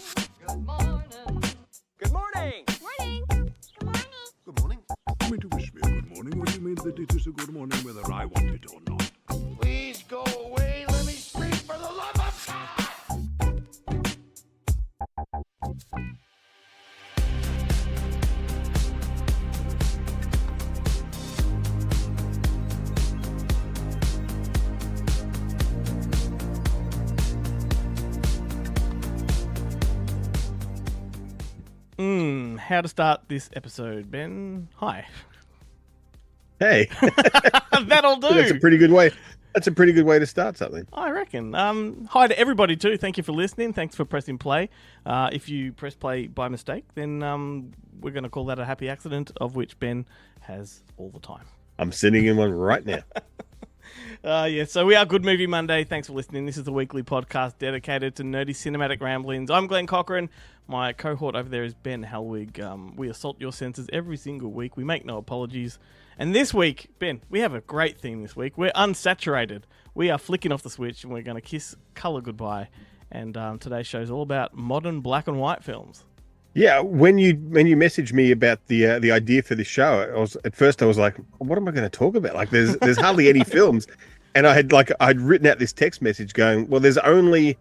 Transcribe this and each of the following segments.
Good morning. Good morning. Morning. Good morning. Good morning. You mean to wish me a good morning, or do you mean that it is a good morning whether I want it or not? Please go away. Let me scream for the love of God. How to start this episode, Ben? Hi. Hey, That'll do. that's a pretty good way. That's a pretty good way to start something. I reckon. Hi to everybody too. Thank you for listening. Thanks for pressing play. If you press play by mistake, then we're going to call that a happy accident, of which Ben has all the time. I'm sitting in one right now. So we are Good Movie Monday. Thanks for listening. This is a weekly podcast dedicated to nerdy cinematic ramblings. I'm Glenn Cochran. My cohort over there is Ben Helwig. We assault your senses every single week. We make no apologies. And this week, Ben, we have a great theme this week. We're unsaturated. We are flicking off the switch and we're going to kiss colour goodbye. And today's show is all about modern black and white films. Yeah, when you messaged me about the idea for this show, at first I was like, what am I going to talk about? Like, there's hardly any films, and I'd written out this text message going, well, there's only,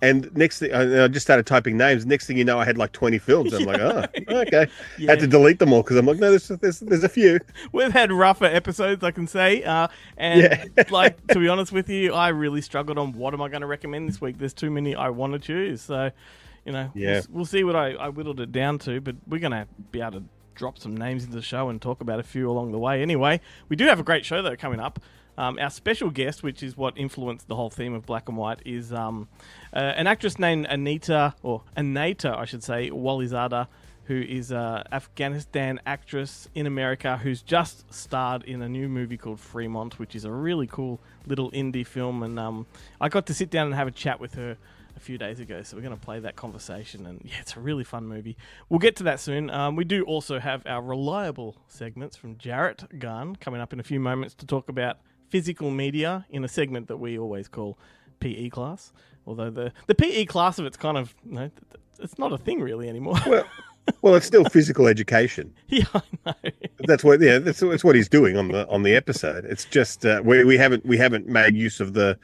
and next thing I just started typing names. Next thing you know, I had like 20 films. I'm like, oh, okay. Yeah. Had to delete them all because I'm like, no, there's a few. We've had rougher episodes, I can say, like, to be honest with you, I really struggled on what am I going to recommend this week. There's too many I want to choose, so. You know, yeah. We'll see what I whittled it down to, but we're going to be able to drop some names into the show and talk about a few along the way. Anyway, we do have a great show, though, coming up. Our special guest, which is what influenced the whole theme of black and white, is an actress named Anaita, I should say, Wali Zada, who is an Afghanistan actress in America who's just starred in a new movie called Fremont, which is a really cool little indie film. And I got to sit down and have a chat with her a few days ago, so we're going to play that conversation, and yeah, it's a really fun movie. We'll get to that soon. We do also have our reliable segments from Jarrett Gunn coming up in a few moments to talk about physical media in a segment that we always call PE class, although the PE class of it's kind of, you know, it's not a thing really anymore. Well, it's still physical education. Yeah, I know. That's what he's doing on the episode. It's just we haven't made use of the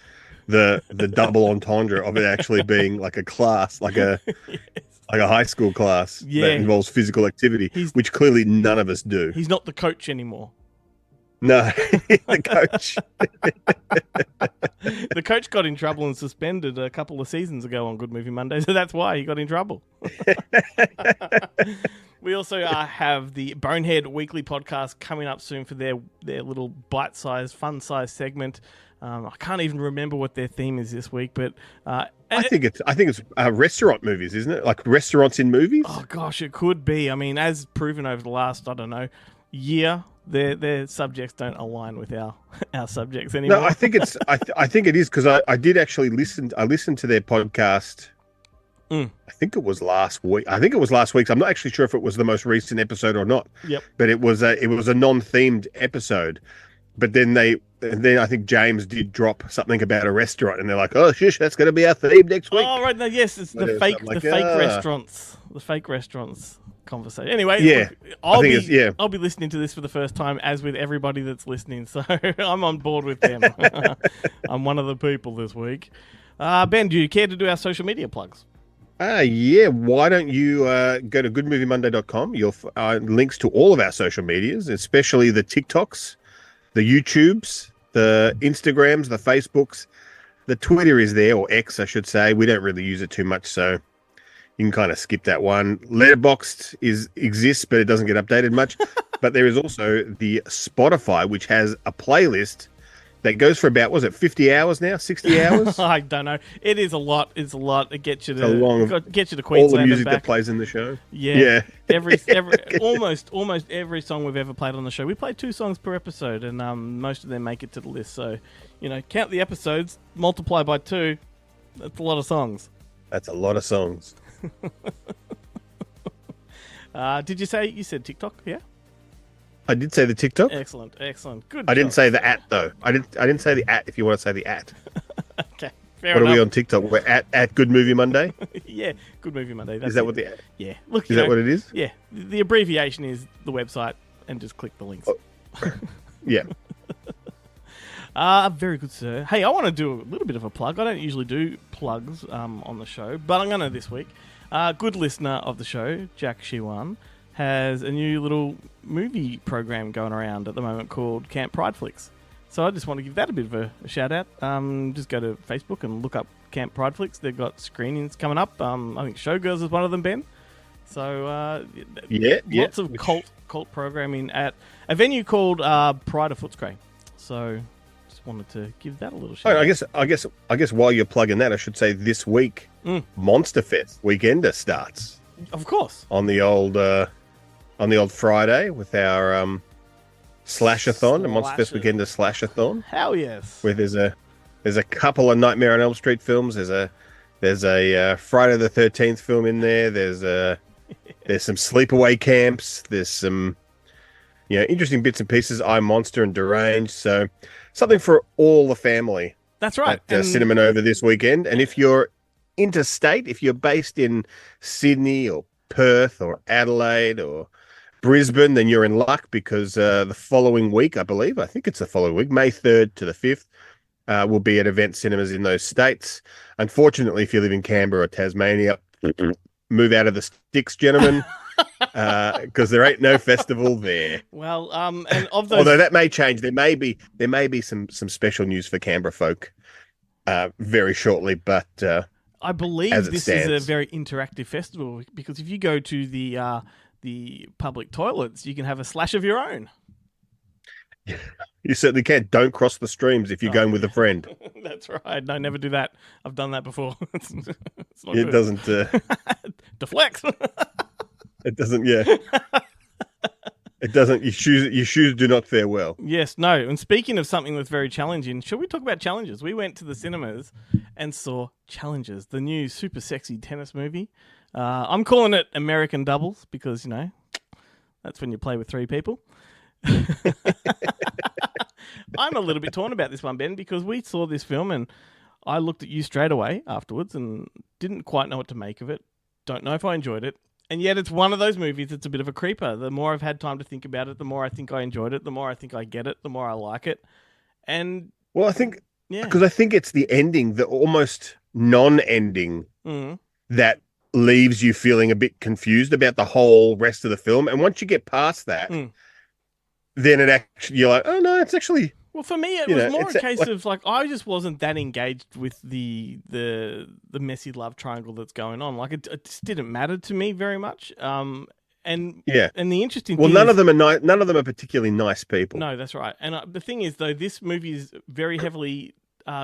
double entendre of it actually being like a class, like a Yes. like a high school class Yeah. that involves physical activity, which clearly none of us do. He's not the coach anymore. No, the coach. The coach got in trouble and suspended a couple of seasons ago on Good Movie Monday, so that's why he got in trouble. We also have the Bonehead Weekly podcast coming up soon for their little bite-sized, fun-sized segment. I can't even remember what their theme is this week, but I think it's restaurant movies, isn't it? Like restaurants in movies. Oh gosh, it could be. I mean, as proven over the last, I don't know, year, their subjects don't align with our subjects anymore. No, I think it's I think it is, because I did actually listen. I listened to their podcast. I think it was last week. So I'm not actually sure if it was the most recent episode or not. Yep. But it was a non-themed episode. But then I think James did drop something about a restaurant, and they're like, "Oh, shush, that's going to be our theme next week." Oh right, no, yes, it's the fake restaurants conversation. Anyway, yeah, look, I'll be listening to this for the first time, as with everybody that's listening. So I'm on board with them. I'm one of the people this week. Ben, do you care to do our social media plugs? Yeah. Why don't you go to goodmoviemonday.com? You'll links to all of our social medias, especially the TikToks, the YouTubes, the Instagrams, the Facebooks. The Twitter is there, or X, I should say. We don't really use it too much, so you can kind of skip that one. Letterboxd exists, but it doesn't get updated much. But there is also the Spotify, which has a playlist that goes for about, 50 hours now? 60 hours? I don't know. It is a lot. It's a lot. It gets you to all Queensland the music and back. that plays in the show. Yeah. Every almost every song we've ever played on the show. We play 2 songs per episode, and most of them make it to the list. So, count the episodes, multiply by 2. That's a lot of songs. That's a lot of songs. Did you said TikTok? Yeah. I did say the TikTok. Excellent. Good. I didn't say the @ though. I didn't say the @. If you want to say the @ Okay. Fair What are we enough. on TikTok? We're at Good Movie Monday. Yeah, Good Movie Monday. That's Is that it. what the Yeah. Look, is that what it is? Yeah. The abbreviation is the website, and just click the links. Yeah. Very good, sir. Hey, I want to do a little bit of a plug. I don't usually do plugs on the show, but I'm going to this week. Good listener of the show, Jack Shiwan, has a new little movie program going around at the moment called Camp Pride Flicks. So I just want to give that a bit of a shout out. Just go to Facebook and look up Camp Pride Flicks. They've got screenings coming up. I think Showgirls is one of them, Ben. So lots of cult programming at a venue called Pride of Footscray. So just wanted to give that a little shout out. I guess while you're plugging that, I should say this week Monster Fest Weekender starts Of course. on the old Friday with our Slashathon, a Monster Fest Weekender Slashathon. Hell yes. Where there's a couple of Nightmare on Elm Street films. There's a Friday the 13th film in there. There's some sleepaway camps. There's some interesting bits and pieces. I Monster and Deranged. So something for all the family. That's right. At Cinema Nova this weekend. And if you're interstate, if you're based in Sydney or Perth or Adelaide or Brisbane, then you're in luck because the following week, I think it's the following week, May 3rd to the 5th, will be at event cinemas in those states. Unfortunately, if you live in Canberra or Tasmania, move out of the sticks, gentlemen, because there ain't no festival there. Well, and of those, although that may change, there may be some special news for Canberra folk very shortly, but I believe this stands. is a very interactive festival because if you go to the public toilets, you can have a slash of your own. You certainly can. Don't cross the streams if you're going with a friend. That's right. No, never do that. I've done that before. It's not It good. doesn't. Deflect. It doesn't. Yeah. It doesn't. Your shoes do not fare well. Yes, no. And speaking of something that's very challenging, shall we talk about Challenges? We went to the cinemas and saw Challenges, the new super sexy tennis movie. I'm calling it American Doubles because, that's when you play with three people. I'm a little bit torn about this one, Ben, because we saw this film and I looked at you straight away afterwards and didn't quite know what to make of it. Don't know if I enjoyed it. And yet it's one of those movies that's a bit of a creeper. The more I've had time to think about it, the more I think I enjoyed it, the more I think I get it, the more I like it. And well, I think because I think it's the ending, the almost non-ending that leaves you feeling a bit confused about the whole rest of the film. And once you get past that, then it actually you're like, oh no, it's actually. Well, for me, it was more a case of I just wasn't that engaged with the messy love triangle that's going on. Like it just didn't matter to me very much. And the interesting thing none of them are none of them are particularly nice people. No, that's right. And the thing is, though, this movie is very heavily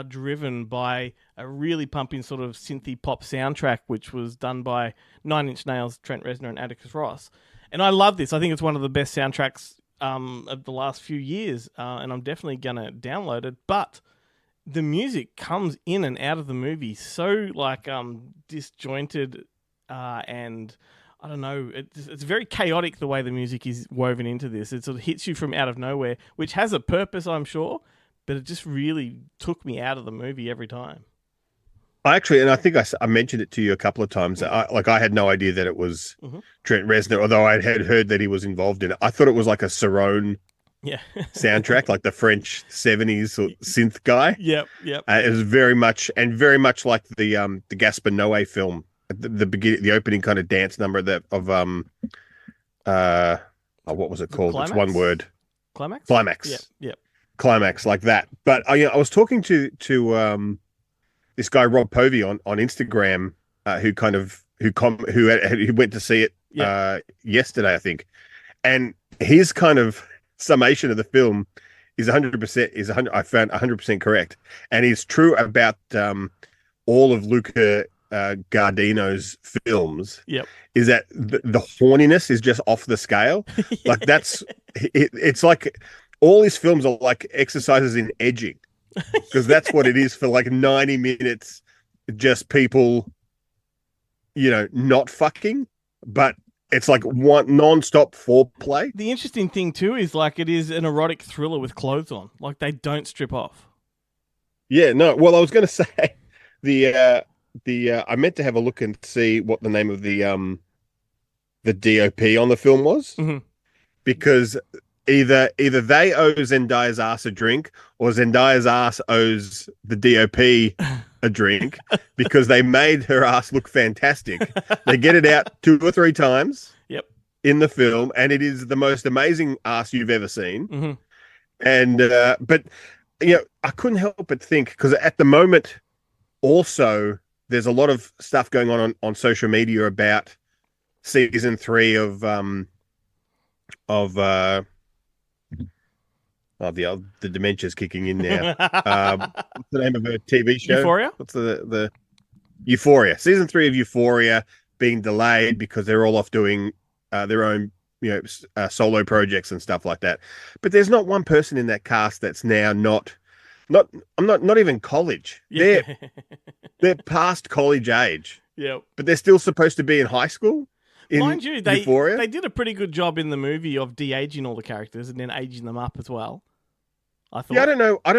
driven by a really pumping sort of synthy pop soundtrack, which was done by Nine Inch Nails, Trent Reznor, and Atticus Ross. And I love this. I think it's one of the best soundtracks of the last few years, and I'm definitely gonna download it. But the music comes in and out of the movie so disjointed, and I don't know. It's very chaotic the way the music is woven into this. It sort of hits you from out of nowhere, which has a purpose, I'm sure, but it just really took me out of the movie every time. I think I mentioned it to you a couple of times. I had no idea that it was Trent Reznor, although I had heard that he was involved in it. I thought it was like a Cerrone soundtrack, like the French 70s synth guy. Yep. It was very much like the Gaspar Noé film, the opening kind of dance number of what was it called? Climax? It's one word. Climax. Yep. Climax, like that. But I was talking to this guy Rob Povey on Instagram, who went to see it yesterday, I think, and his kind of summation of the film is 100%. I found 100% correct, and it's true about all of Luca Guadagnino's films. Yep, is that the horniness is just off the scale. Like that's it's like all his films are like exercises in edging. Because that's what it is for like 90 minutes, just people, not fucking, but it's like one non-stop foreplay. The interesting thing too is it is an erotic thriller with clothes on. Like they don't strip off. Yeah, no. Well, I was going to say, I meant to have a look and see what the name of the DOP on the film was, Mhm. because either they owe Zendaya's ass a drink, or Zendaya's ass owes the DOP a drink, because they made her ass look fantastic. They get it out 2 or 3 times Yep. in the film, and it is the most amazing ass you've ever seen. Hmm. And but I couldn't help but think, because at the moment, also there's a lot of stuff going on social media about season 3 of the dementia's kicking in now. What's the name of a TV show? Euphoria? What's the Euphoria? Season 3 of Euphoria being delayed because they're all off doing their own solo projects and stuff like that. But there's not one person in that cast that's now not even college. Yeah. They're past college age, Yep. but they're still supposed to be in high school. Mind you, they Euphoria? did a pretty good job in the movie of de-aging all the characters and then aging them up as well. I thought. Yeah, I don't know. I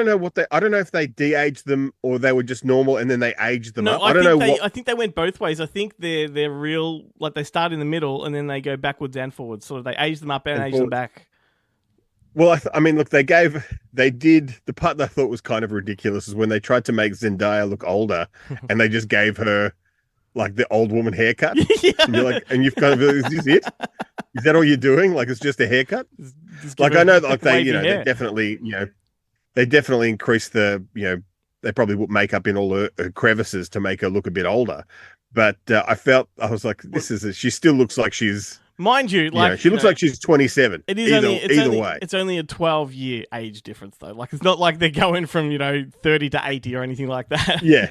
don't know if they de-aged them or they were just normal and then they aged them up. I don't know what. I think they went both ways. I think they're real, like they start in the middle and then they go backwards and forwards. So they age them up and age them back. Well, I mean, look, they did the part that I thought was kind of ridiculous is when they tried to make Zendaya look older and they just gave her like the old woman haircut. Yeah. And you're like, and you've kind of, is this it? Is that all you're doing? Like, it's just a haircut? Just Like, give I her know, like they, wavy hair. they definitely increased they probably put makeup in all her crevices to make her look a bit older. But I was like, she still looks like she's, Mind you, like she looks like she's 27. it is either way. It's only a 12-year age difference though. Like it's not like they're going from 30 to 80 or anything like that. Yeah.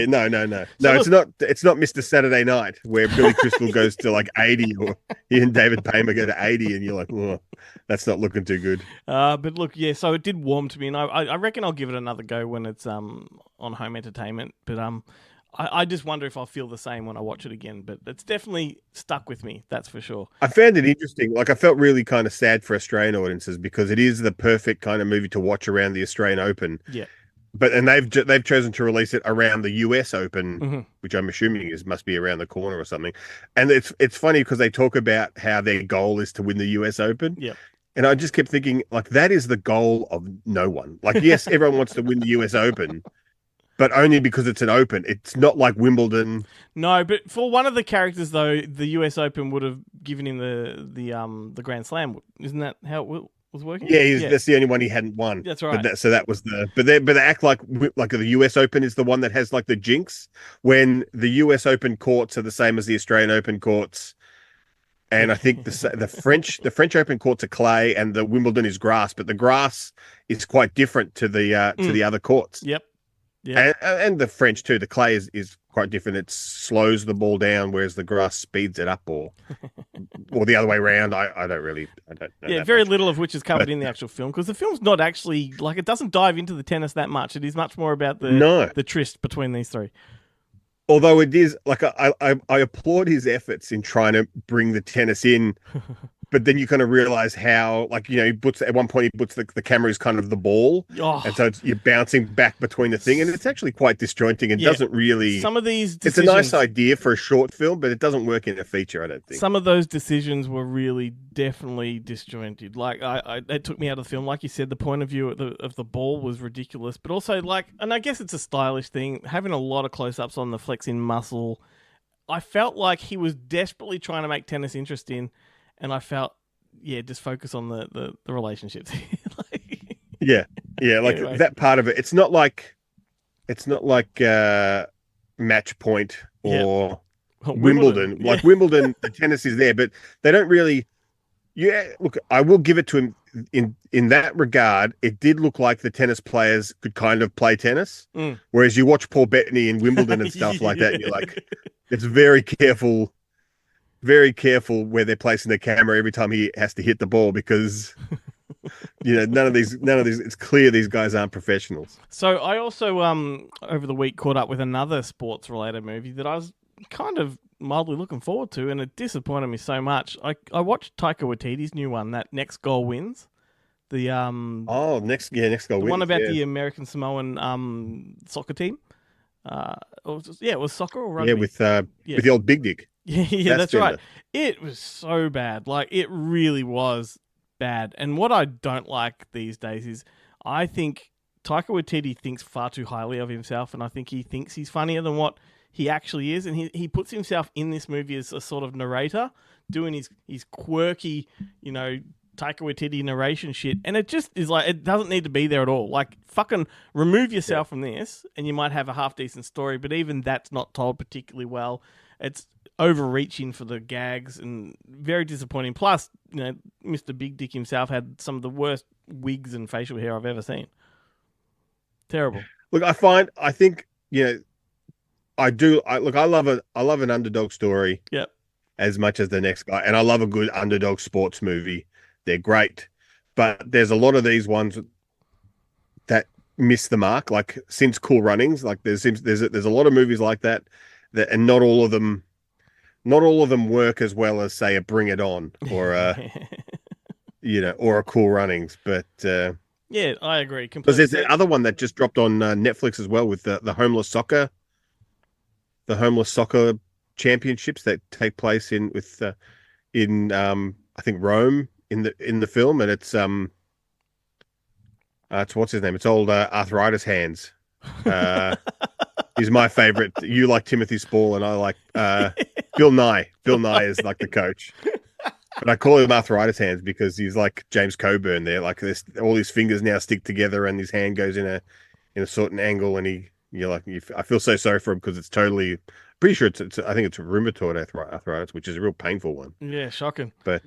No. No. No, it's not Mr. Saturday Night where Billy Crystal goes to like 80 or he and David Paymer go to 80 and you're like, oh, that's not looking too good. But look, yeah, so it did warm to me and I reckon I'll give it another go when it's on home entertainment. But I just wonder if I'll feel the same when I watch it again, but it's definitely stuck with me, that's for sure. I found it interesting. Like, I felt really kind of sad for Australian audiences because it is the perfect kind of movie to watch around the Australian Open. Yeah. And they've chosen to release it around the US Open, Mm-hmm. which I'm assuming must be around the corner or something. And it's funny because they talk about how their goal is to win the US Open. Yeah. And I just kept thinking, like, that is the goal of no one. Like, yes, everyone wants to win the US Open, but only because it's an open. It's not like Wimbledon. No, but for one of the characters though, the US Open would have given him the Grand Slam. Isn't that how it was working? Yeah, that's the only one he hadn't won. That's right. So that was but they act like the US Open is the one that has like the jinx, when the US Open courts are the same as the Australian Open courts. And I think the French Open courts are clay and the Wimbledon is grass, but the grass is quite different to the other courts. Yep. Yeah. And the French too. The clay is quite different. It slows the ball down, whereas the grass speeds it up, or the other way around. I don't know. Yeah, very little of which is covered in the actual film, because the film's not actually like, it doesn't dive into the tennis that much. It is much more about the tryst between these three. Although it is like I applaud his efforts in trying to bring the tennis in. But then you kind of realize how, like, he puts at one point the camera is kind of the ball, and so you're bouncing back between the thing, and it's actually quite disjointing and doesn't really. Some of these it's a nice idea for a short film, but it doesn't work in a feature, I don't think. Some of those decisions were really definitely disjointed. Like it took me out of the film. Like you said, the point of view of the ball was ridiculous, but also and I guess it's a stylish thing, having a lot of close-ups on the flexing muscle. I felt like he was desperately trying to make tennis interesting. And I felt, just focus on the relationships. Yeah, anyway. That part of it. It's not like Match Point or Wimbledon. Yeah. Like Wimbledon, the tennis is there, but they don't really. Yeah, look, I will give it to him in that regard. It did look like the tennis players could kind of play tennis, whereas you watch Paul Bettany in Wimbledon and stuff like that, and you're like, it's very careful where they're placing their camera every time he has to hit the ball, because none of these it's clear these guys aren't professionals. So I also over the week caught up with another sports related movie that I was kind of mildly looking forward to, and it disappointed me so much. I watched Taika Waititi's new one, that Next Goal Wins. The Next Goal Wins. One about the American Samoan soccer team. It was soccer or rugby. Yeah, with the old Big Dick. Yeah, that's Fassbender. right. It was so bad. Like, it really was bad. And what I don't like these days is I think Taika Waititi thinks far too highly of himself, and I think he thinks he's funnier than what he actually is. And he puts himself in this movie as a sort of narrator, doing his quirky, Taika Waititi narration shit. And it just is like, it doesn't need to be there at all. Like, fucking remove yourself from this, and you might have a half-decent story, but even that's not told particularly well. It's overreaching for the gags and very disappointing. Plus, Mr. Big Dick himself had some of the worst wigs and facial hair I've ever seen. Terrible. Look, I think I love an underdog story. Yep. As much as the next guy, and I love a good underdog sports movie. They're great, but there's a lot of these ones that miss the mark. Like since Cool Runnings, like there's a lot of movies like that, and not all of them work as well as say a Bring It On or or a Cool Runnings. But yeah, I agree because completely. there's the other one that just dropped on Netflix as well with the homeless soccer championships that take place in I think Rome in the film, and it's what's his name? It's old Arthritis Hands. He's my favorite. You like Timothy Spall, and I like Bill Nye. Bill Nye is like the coach, but I call him Arthritis Hands because he's like James Coburn. There, like this, all his fingers now stick together, and his hand goes in a certain angle, and I feel so sorry for him because it's totally. Pretty sure I think it's rheumatoid arthritis, which is a real painful one. Yeah, shocking. But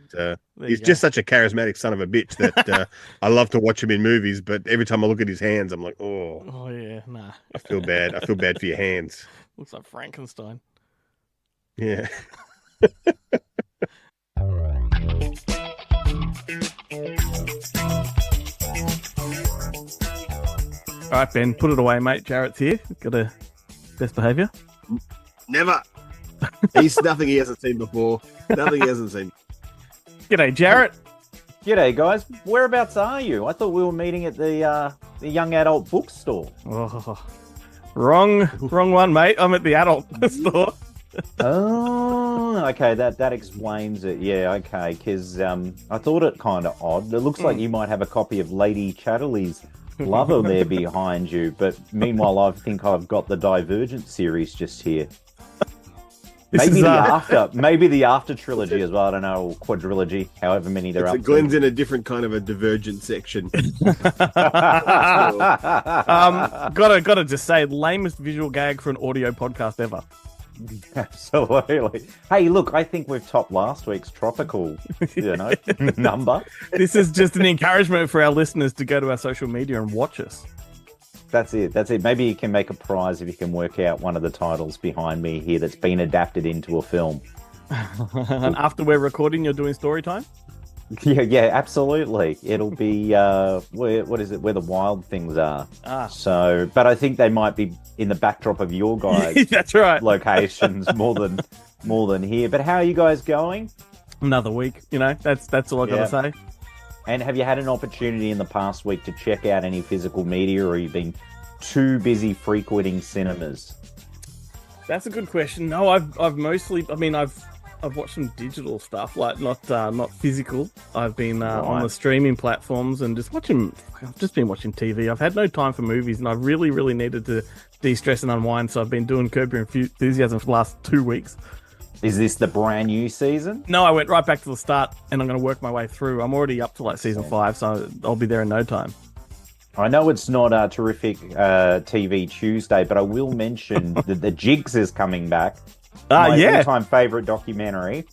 he's just such a charismatic son of a bitch that I love to watch him in movies. But every time I look at his hands, I'm like, oh yeah, nah. I feel bad. I feel bad for your hands. Looks like Frankenstein. Yeah. All right, Ben, put it away, mate. Jarrett's here. Got a best behaviour. Never. He's nothing he hasn't seen before. Nothing he hasn't seen. G'day, Jarrett. G'day, guys. Whereabouts are you? I thought we were meeting at the young adult bookstore. Oh, wrong one, mate. I'm at the adult store. Oh, okay. That explains it. Yeah, okay. Because I thought it kind of odd. It looks like you might have a copy of Lady Chatterley's Lover there behind you, but meanwhile, I think I've got the Divergent series just here. Maybe the after trilogy as well. I don't know, or quadrilogy, however many there are. Glenn's in a different kind of a Divergent section. Gotta just say, lamest visual gag for an audio podcast ever. Absolutely. Hey, look, I think we've topped last week's tropical, number. This is just an encouragement for our listeners to go to our social media and watch us. That's it. Maybe you can make a prize if you can work out one of the titles behind me here that's been adapted into a film. And after we're recording, you're doing story time? Yeah, absolutely. It'll be what is it? Where the wild things are. So, but I think they might be in the backdrop of your guys. That's right. Locations more than here. But how are you guys going? Another week. That's all I gotta say. And have you had an opportunity in the past week to check out any physical media, or you've been too busy frequenting cinemas? That's a good question. No, I've mostly. I mean, I've watched some digital stuff, like not physical. I've been on the streaming platforms and just watching. I've just been watching TV. I've had no time for movies, and I really, really needed to de-stress and unwind. So I've been doing Curb Your Enthusiasm for the last 2 weeks. Is this the brand new season? No, I went right back to the start, and I'm going to work my way through. I'm already up to like season 5, so I'll be there in no time. I know it's not a terrific TV Tuesday, but I will mention that The Jigs is coming back. My all-time favourite documentary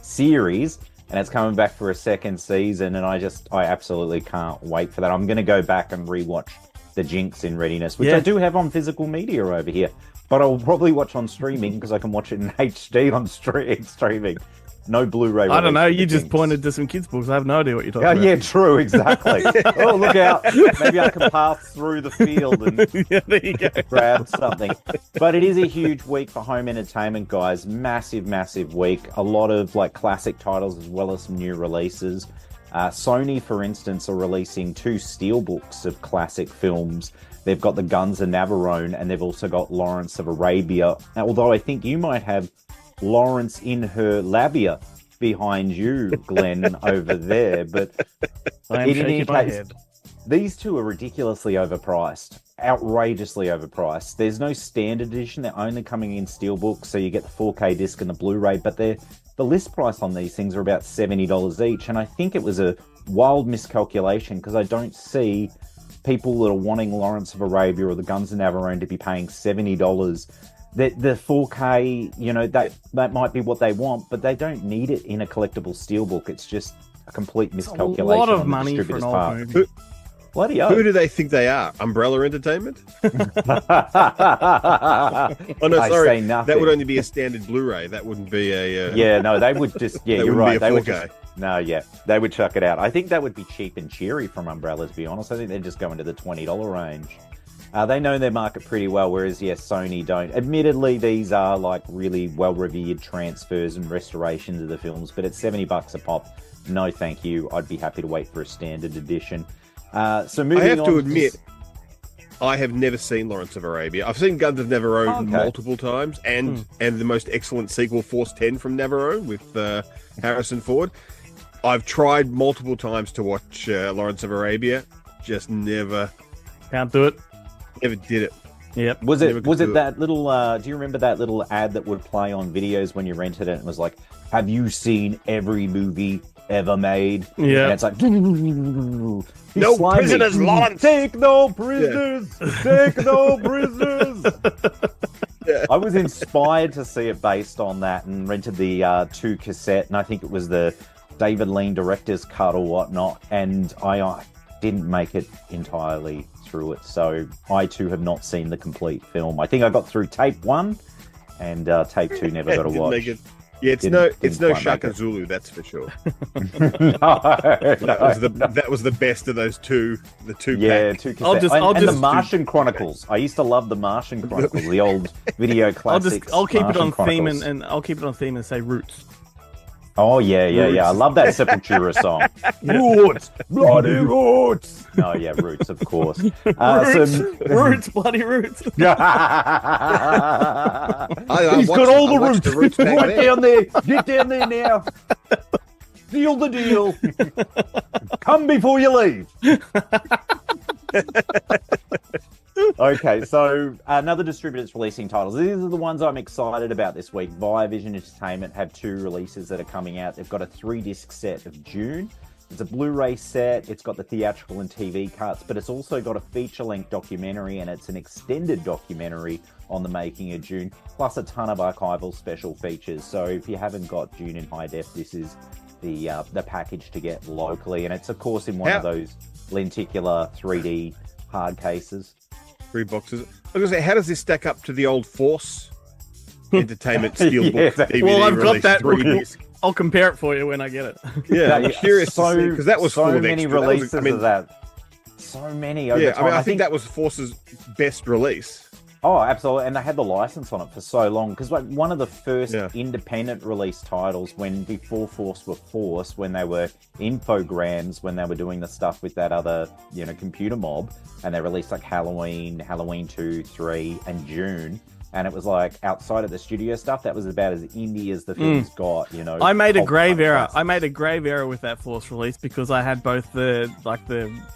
series, and it's coming back for a second season, and I absolutely can't wait for that. I'm going to go back and rewatch The Jinx in readiness, which I do have on physical media over here. But I'll probably watch on streaming because I can watch it in HD on streaming. No Blu-ray. I don't know. You just pointed to some kids' books. I have no idea what you're talking about. Yeah, true. Exactly. Oh, look out. Maybe I can pass through the field and there you go. grab something. But it is a huge week for home entertainment, guys. Massive, massive week. A lot of classic titles as well as some new releases. Sony, for instance, are releasing 2 steelbooks of classic films They've got the Guns of Navarone, and they've also got Lawrence of Arabia. Although I think you might have Lawrence in her labia behind you, Glenn, over there. But I am in any shaking my case, head. these two are ridiculously overpriced, outrageously overpriced. There's no standard edition. They're only coming in steelbook, so you get the 4K disc and the Blu-ray, but the list price on these things are about $70 each, and I think it was a wild miscalculation because I don't see people that are wanting Lawrence of Arabia or the Guns of Navarone to be paying $70. The 4K, you know, that might be what they want, but they don't need it in a collectible steelbook. It's just a complete miscalculation. A lot of on the money for an distributor's old part. movie. Bloody hell. Who do they think they are? Umbrella Entertainment? Oh no, I sorry. say nothing. That would only be a standard Blu-ray. That wouldn't be a. Yeah, no, they would just. Yeah, that you're wouldn't right. be a They would 4K. just, no, yeah, they would chuck it out. I think that would be cheap and cheery from Umbrella, to be honest. I think they're just going to the $20 range. They know their market pretty well, whereas yes, Sony don't. Admittedly, these are like really well-revered transfers and restorations of the films, but it's $70 a pop. No, thank you. I'd be happy to wait for a standard edition. So moving I have on to admit, I have never seen Lawrence of Arabia. I've seen Guns of Navarone Okay. multiple times, and the most excellent sequel, Force 10 from Navarone with Harrison Ford. I've tried multiple times to watch Lawrence of Arabia, just never Can't do it. did it. Yep. Was Never it could do it. that little? Do you remember that little ad that would play on videos when you rented it? And it was like, "Have you seen every movie ever made?" Yeah. And it's like, No slimy. prisoners, Lawrence. Take no prisoners. Take no prisoners. I was inspired to see it based on that, and rented the 2 cassette, and I think it was the David Lean director's cut or whatnot, and I didn't make it entirely through it, so I too have not seen the complete film. I think I got through tape 1, and tape 2 never got to Didn't watch. make it. Yeah, it's Didn't no quite make Shaka it. Zulu, that's for sure. No, That was the best of those two. The two. yeah, pack. 2 cassettes. I'll and the just- Martian Chronicles. I used to love the Martian Chronicles, the old video classics. I'll keep it Martian on theme Chronicles. and I'll keep it on theme and say Roots. Oh yeah. I love that Sepultura song. Roots, bloody roots. Oh yeah, Roots, of course. Roots, bloody roots. He's got all the roots right down there. Get down there now. Seal the deal. Come before you leave. Okay, so another distributor's releasing titles. These are the ones I'm excited about this week. Viavision Entertainment have 2 releases that are coming out. They've got a 3-disc set of June. It's a Blu-ray set. It's got the theatrical and TV cuts, but it's also got a feature-length documentary, and it's an extended documentary on the making of June, plus a ton of archival special features. So if you haven't got June in high def, this is the package to get locally, and it's of course in one of those lenticular 3D hard cases. 3 boxes. I was going to say, how does this stack up to the old Force Entertainment Steelbook Yeah, DVD Well, I've got release that. 3D? I'll compare it for you when I get it. Yeah, I'm curious to see, because that was so full of many extra. releases I mean, of that. So many over yeah, time. I mean, I think that was Force's best release. Oh, absolutely. And they had the license on it for so long. Because like one of the first Yeah. independent release titles before Force were Force, when they were Infograms, when they were doing the stuff with that other, computer mob, and they released like Halloween 2, 3, and June. And it was like outside of the studio stuff, that was about as indie as the film's got, I made a pulp grave punk error. classic. I made a grave error with that Force release because I had both the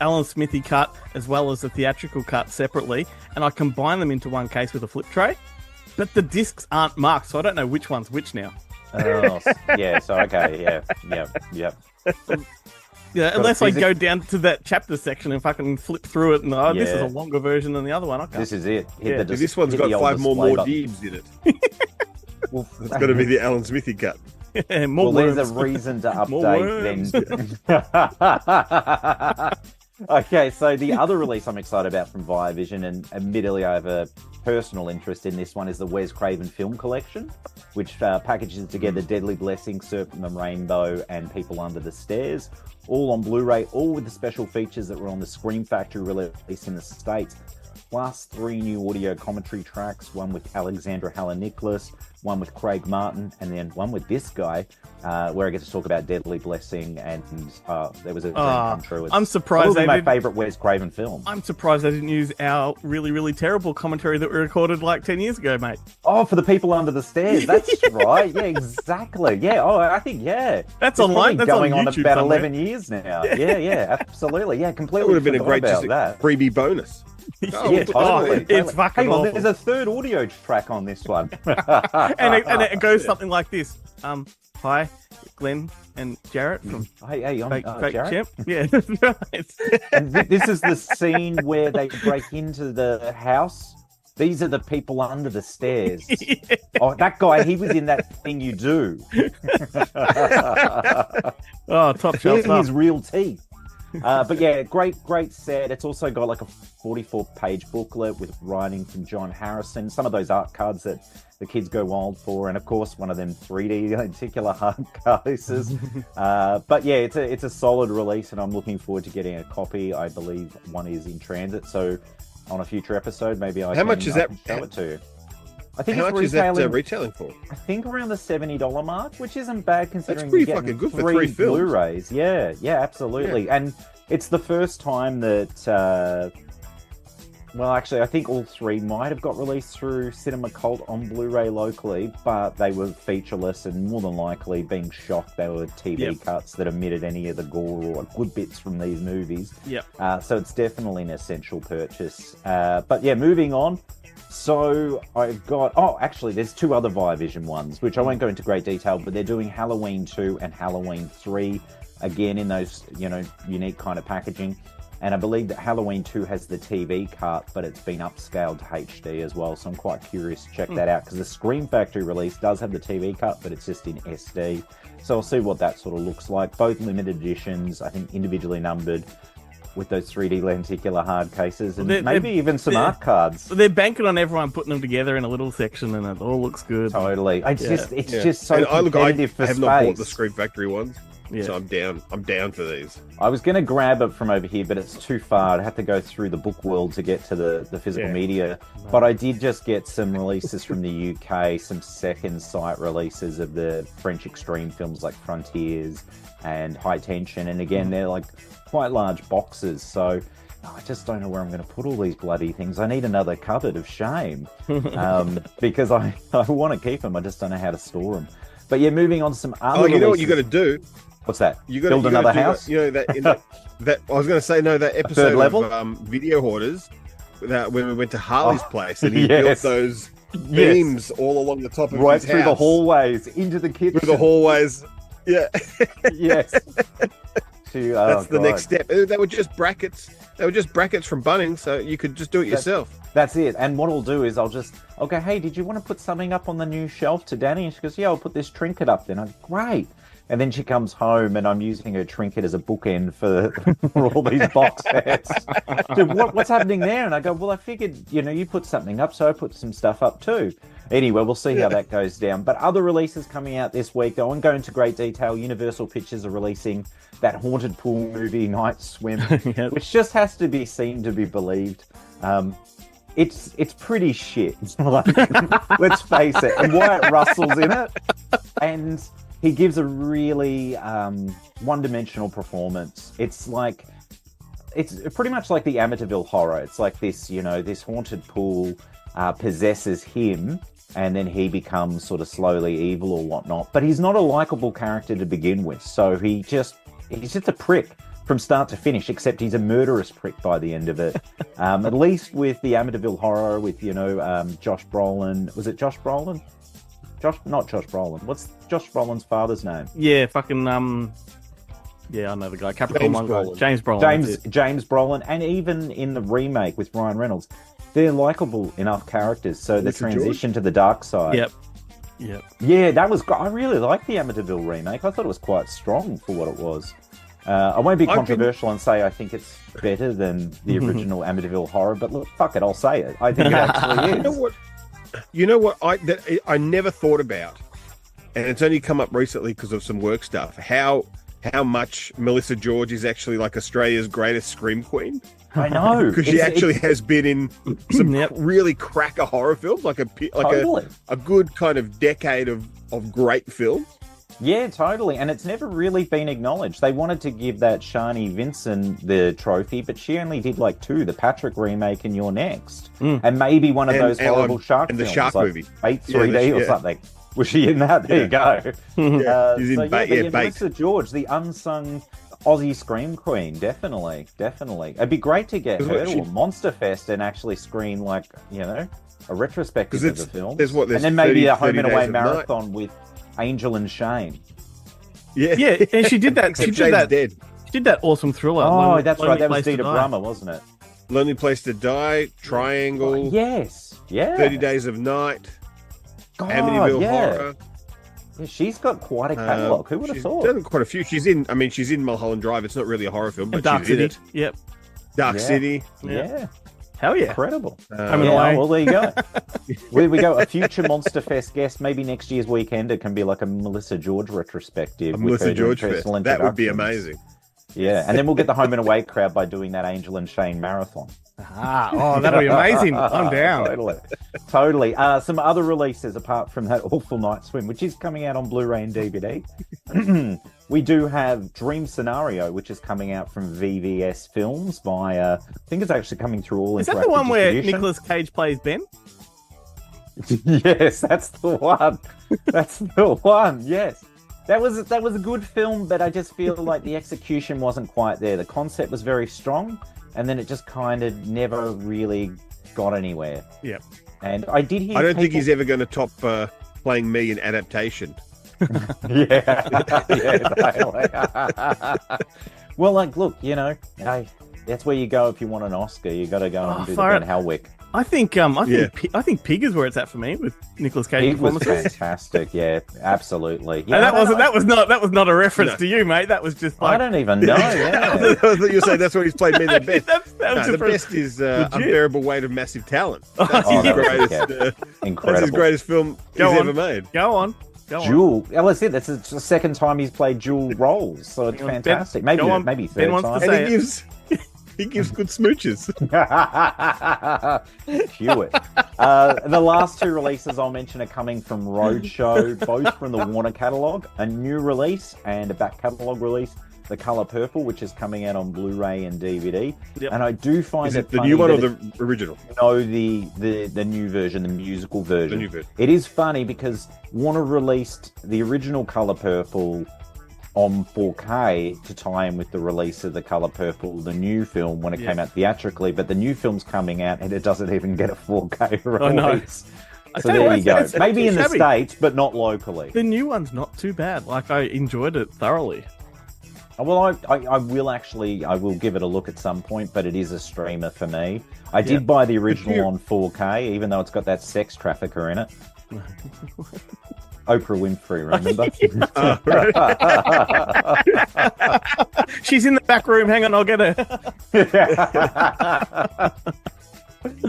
Alan Smithy cut as well as the theatrical cut separately, and I combined them into one case with a flip tray. But the discs aren't marked, so I don't know which one's which now. Oh, yeah, so okay, yeah. Yeah, Got a unless I physic- go down to that chapter section and fucking flip through it, and this is Yeah. a longer version than the other one. Okay. This is it. Yeah. This one's hit got the old 5 more display button. Deebs in it. Well, It's got to be the Alan Smithy cut. More there's worms. a reason to More update then. Okay, so the other release I'm excited about from Viavision, and admittedly I have a personal interest in this one, is the Wes Craven Film Collection, which packages together Deadly Blessing, Serpent and the Rainbow, and People Under the Stairs, all on Blu-ray, all with the special features that were on the Scream Factory release in the States. plus 3 new audio commentary tracks, one with Alexandra Halla-Nicholas, one with Craig Martin, and then one with this guy, where I get to talk about Deadly Blessing, and there was a dream come true. It's I'm surprised probably my favourite Wes Craven film. I'm surprised they didn't use our really, really terrible commentary that we recorded like 10 years ago, mate. Oh, for the people under the stairs. That's right. Yeah, exactly. Yeah. Oh, I think, yeah. That's It's online. probably That's going on on YouTube about somewhere. 11 years now. Yeah, absolutely. Yeah, That completely. would have been a forgot great about just that. freebie bonus. Oh, Yeah, totally. It's totally. fucking Hang on, awful. there's a third audio track on this one. and it goes something like this. Hi, Glenn and Jarrett from Hey, I'm Fake Jarrett. Champ. Yeah, that's right. And this is the scene where they break into the house. These are the people under the stairs. Oh, that guy, he was in That Thing You Do. Oh, top shelf Here's stuff. his real teeth. But yeah, great set. It's also got like a 44-page booklet with writing from John Harrison, some of those art cards that the kids go wild for, and of course one of them 3D lenticular hard cases. But yeah, it's a solid release, and I'm looking forward to getting a copy. I believe one is in transit, so on a future episode, maybe I How can, much is that? show it to you. I think How it's much is that retailing, retailing for? I think around the $70 mark, which isn't bad considering pretty you're getting fucking good for 3 films. Blu-rays. Yeah, absolutely. And it's the first time that, well, actually, I think all 3 might have got released through Cinema Cult on Blu-ray locally, but they were featureless and more than likely being shocked they were TV cuts that omitted any of the gore or good bits from these movies. Yep. So it's definitely an essential purchase. But yeah, moving on. So I've got, actually, there's 2 other Viavision ones, which I won't go into great detail, but they're doing Halloween 2 and Halloween 3, again, in those, unique kind of packaging. And I believe that Halloween 2 has the TV cut, but it's been upscaled to HD as well. So I'm quite curious to check that out, because the Scream Factory release does have the TV cut, but it's just in SD. So I'll see what that sort of looks like. Both limited editions, I think individually numbered, with those 3D lenticular hard cases, and maybe even some art cards. They're banking on everyone putting them together in a little section, and it all looks good. Totally. It's just so And competitive for I have space. not bought the Scream Factory ones, Yeah. so I'm down for these. I was going to grab it from over here, but it's too far. I'd have to go through the book world to get to the physical media. But I did just get some releases from the UK, some second sight releases of the French extreme films like Frontiers and High Tension. And again, they're like quite large boxes. So I just don't know where I'm going to put all these bloody things. I need another cupboard of shame because I want to keep them. I just don't know how to store them. But yeah, moving on to some other Oh, you know what you releases. got to do? What's that? You got Build another house? That I was going to say, no, that episode level? of Video Hoarders, when we went to Harley's place, and he yes. built those beams all along the top of Right his through the house. hallways, into the kitchen. Through the hallways. Yeah. Yes. That's the next step. They were just brackets. They were just brackets from Bunnings, so you could just do it yourself. That's it. And what I'll do is I'll go, hey, did you want to put something up on the new shelf to Danny? And she goes, yeah, I'll put this trinket up then. I go, great. And then she comes home and I'm using her trinket as a bookend for all these box sets. Dude, what's happening there? And I go, well, I figured, you put something up, so I put some stuff up too. Anyway, we'll see how that goes down. But other releases coming out this week, I won't go into great detail. Universal Pictures are releasing that haunted pool movie, Night Swim, which just has to be seen to be believed. It's pretty shit. Let's face it. And Wyatt Russell's in it. And he gives a really one-dimensional performance. It's pretty much like the Amityville Horror. It's like this, this haunted pool possesses him, and then he becomes sort of slowly evil or whatnot. But he's not a likable character to begin with, so he's just a prick from start to finish, except he's a murderous prick by the end of it. At least with the Amityville Horror, with, Josh Brolin. Was it Josh Brolin? Not Josh Brolin. What's Josh Brolin's father's name? Yeah, fucking yeah, I know the guy. Capricorn James one Brolin. guy. James Brolin. James Brolin, and even in the remake with Ryan Reynolds, they're likable enough characters. So the Richard transition to the dark side. Yep. Yeah, that was. I really liked the Amityville remake. I thought it was quite strong for what it was. I won't be controversial and say I think it's better than the original Amityville Horror, but look, fuck it, I'll say it. I think it actually is. You know what? I never thought about, and it's only come up recently because of some work stuff. How how much Melissa George is actually like Australia's greatest scream queen. I know. Because she actually has been in some Yep. really cracker horror films, like Totally. a good kind of decade of great film. Yeah, totally. And it's never really been acknowledged. They wanted to give that Shani Vincent the trophy, but she only did like 2, the Patrick remake and You're Next. And maybe one of those horrible shark and the films, shark like movie. Bait 3D or something. Was she in that? There you go. She's in Bait. but Yeah, Bait. Melissa George, the unsung Aussie scream queen, definitely. It'd be great to get 'Cause her what, to a Monster Fest and actually screen like, a retrospective 'Cause of the film. there's And then maybe 30 a home and 30 away days of night. marathon with Angel and Shane. Yeah, and she did that. Except She did Shane's that. dead. She did that awesome thriller. Oh, that's right. Lonely That was Place to Dita Die. Brummer, wasn't it? Lonely Place to Die, Triangle, Yes. Yeah. 30 Days of Night, God, Amityville yeah. Horror. Yeah, she's got quite a catalogue. Who would have She's thought? done quite a few. She's in Mulholland Drive. It's not really a horror film, but And Dark she's in City. it. Yep. Dark Yeah. City. Yeah. Hell yeah. Incredible. Home and Yeah, away. well, there you go. we go. A future Monster Fest guest, maybe next year's weekend. It can be like a Melissa George retrospective. A with Melissa her doing George Fest. personal That would be introductions. amazing. Yeah, and then we'll get the home and away crowd by doing that Angel and Shane marathon. Oh, that'll be amazing. I'm down. Totally. Some other releases apart from that Awful Night Swim, which is coming out on Blu-ray and DVD. We do have Dream Scenario, which is coming out from VVS Films via, I think it's actually coming through all Is that the interactive one where distribution. Nicolas Cage plays Ben? Yes, that's the one. That's the one. Yes. That was a good film, but I just feel like the execution wasn't quite there. The concept was very strong, and then it just kind of never really got anywhere. Yep. And I did hear. I don't think people- he's ever going to top playing me in Adaptation. Yeah. Totally. Well, like, look, hey, that's where you go if you want an Oscar. You got to go and do the far Ben Helwick. I think Yeah. I think Pig is where it's at for me with Nicolas Cage It was performances. fantastic. Yeah, absolutely. Yeah, And I don't know. that was not a reference No. to you, mate. That was just I like don't even know. Yeah. I thought you were saying that's what he's played me the best. that was No, just the for- best is Unbearable Weight of Massive Talent. That's Oh, his that was greatest. okay. That's Incredible. his greatest film Go he's on. ever made. Go on. Dual. Well, that's it. That's the second time he's played dual roles, so it's Hang on, fantastic. Ben, Maybe go on. maybe Ben third wants to time. say- And he gives good smooches. Hewitt. The last 2 releases I'll mention are coming from Roadshow, both from the Warner catalogue. A new release and a back catalogue release, The Color Purple, which is coming out on Blu-ray and DVD. Yep. And I do find Is it it the funny new one or that the original? No, the new version, the musical version. The new version. It is funny because Warner released the original Color Purple on 4K to tie in with the release of The Color Purple, the new film, when it came out theatrically, but the new film's coming out and it doesn't even get a 4K release. know. So there you go. It's Maybe in the shabby. States, but not locally. The new one's not too bad. Like I enjoyed it thoroughly. Well, I will give it a look at some point, but it is a streamer for me. I did buy the original on 4K, even though it's got that sex trafficker in it. Oprah Winfrey, remember? She's in the back room. Hang on, I'll get her.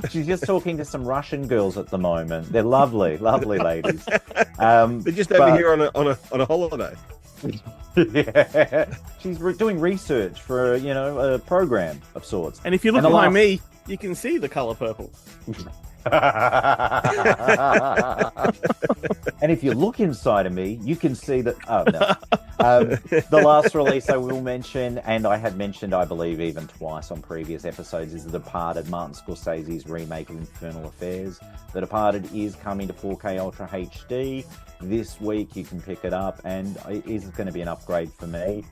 She's just talking to some Russian girls at the moment. They're lovely, lovely ladies. They're just over but- here on a holiday. Yeah. She's doing research for a program of sorts. And if you look And the behind last- me, you can see the color purple. And if you look inside of me, you can see that. Oh no! The last release I will mention, and I had mentioned, I believe, even twice on previous episodes, is The Departed, Martin Scorsese's remake of Infernal Affairs. The Departed is coming to 4K Ultra HD this week. You can pick it up, and it is going to be an upgrade for me.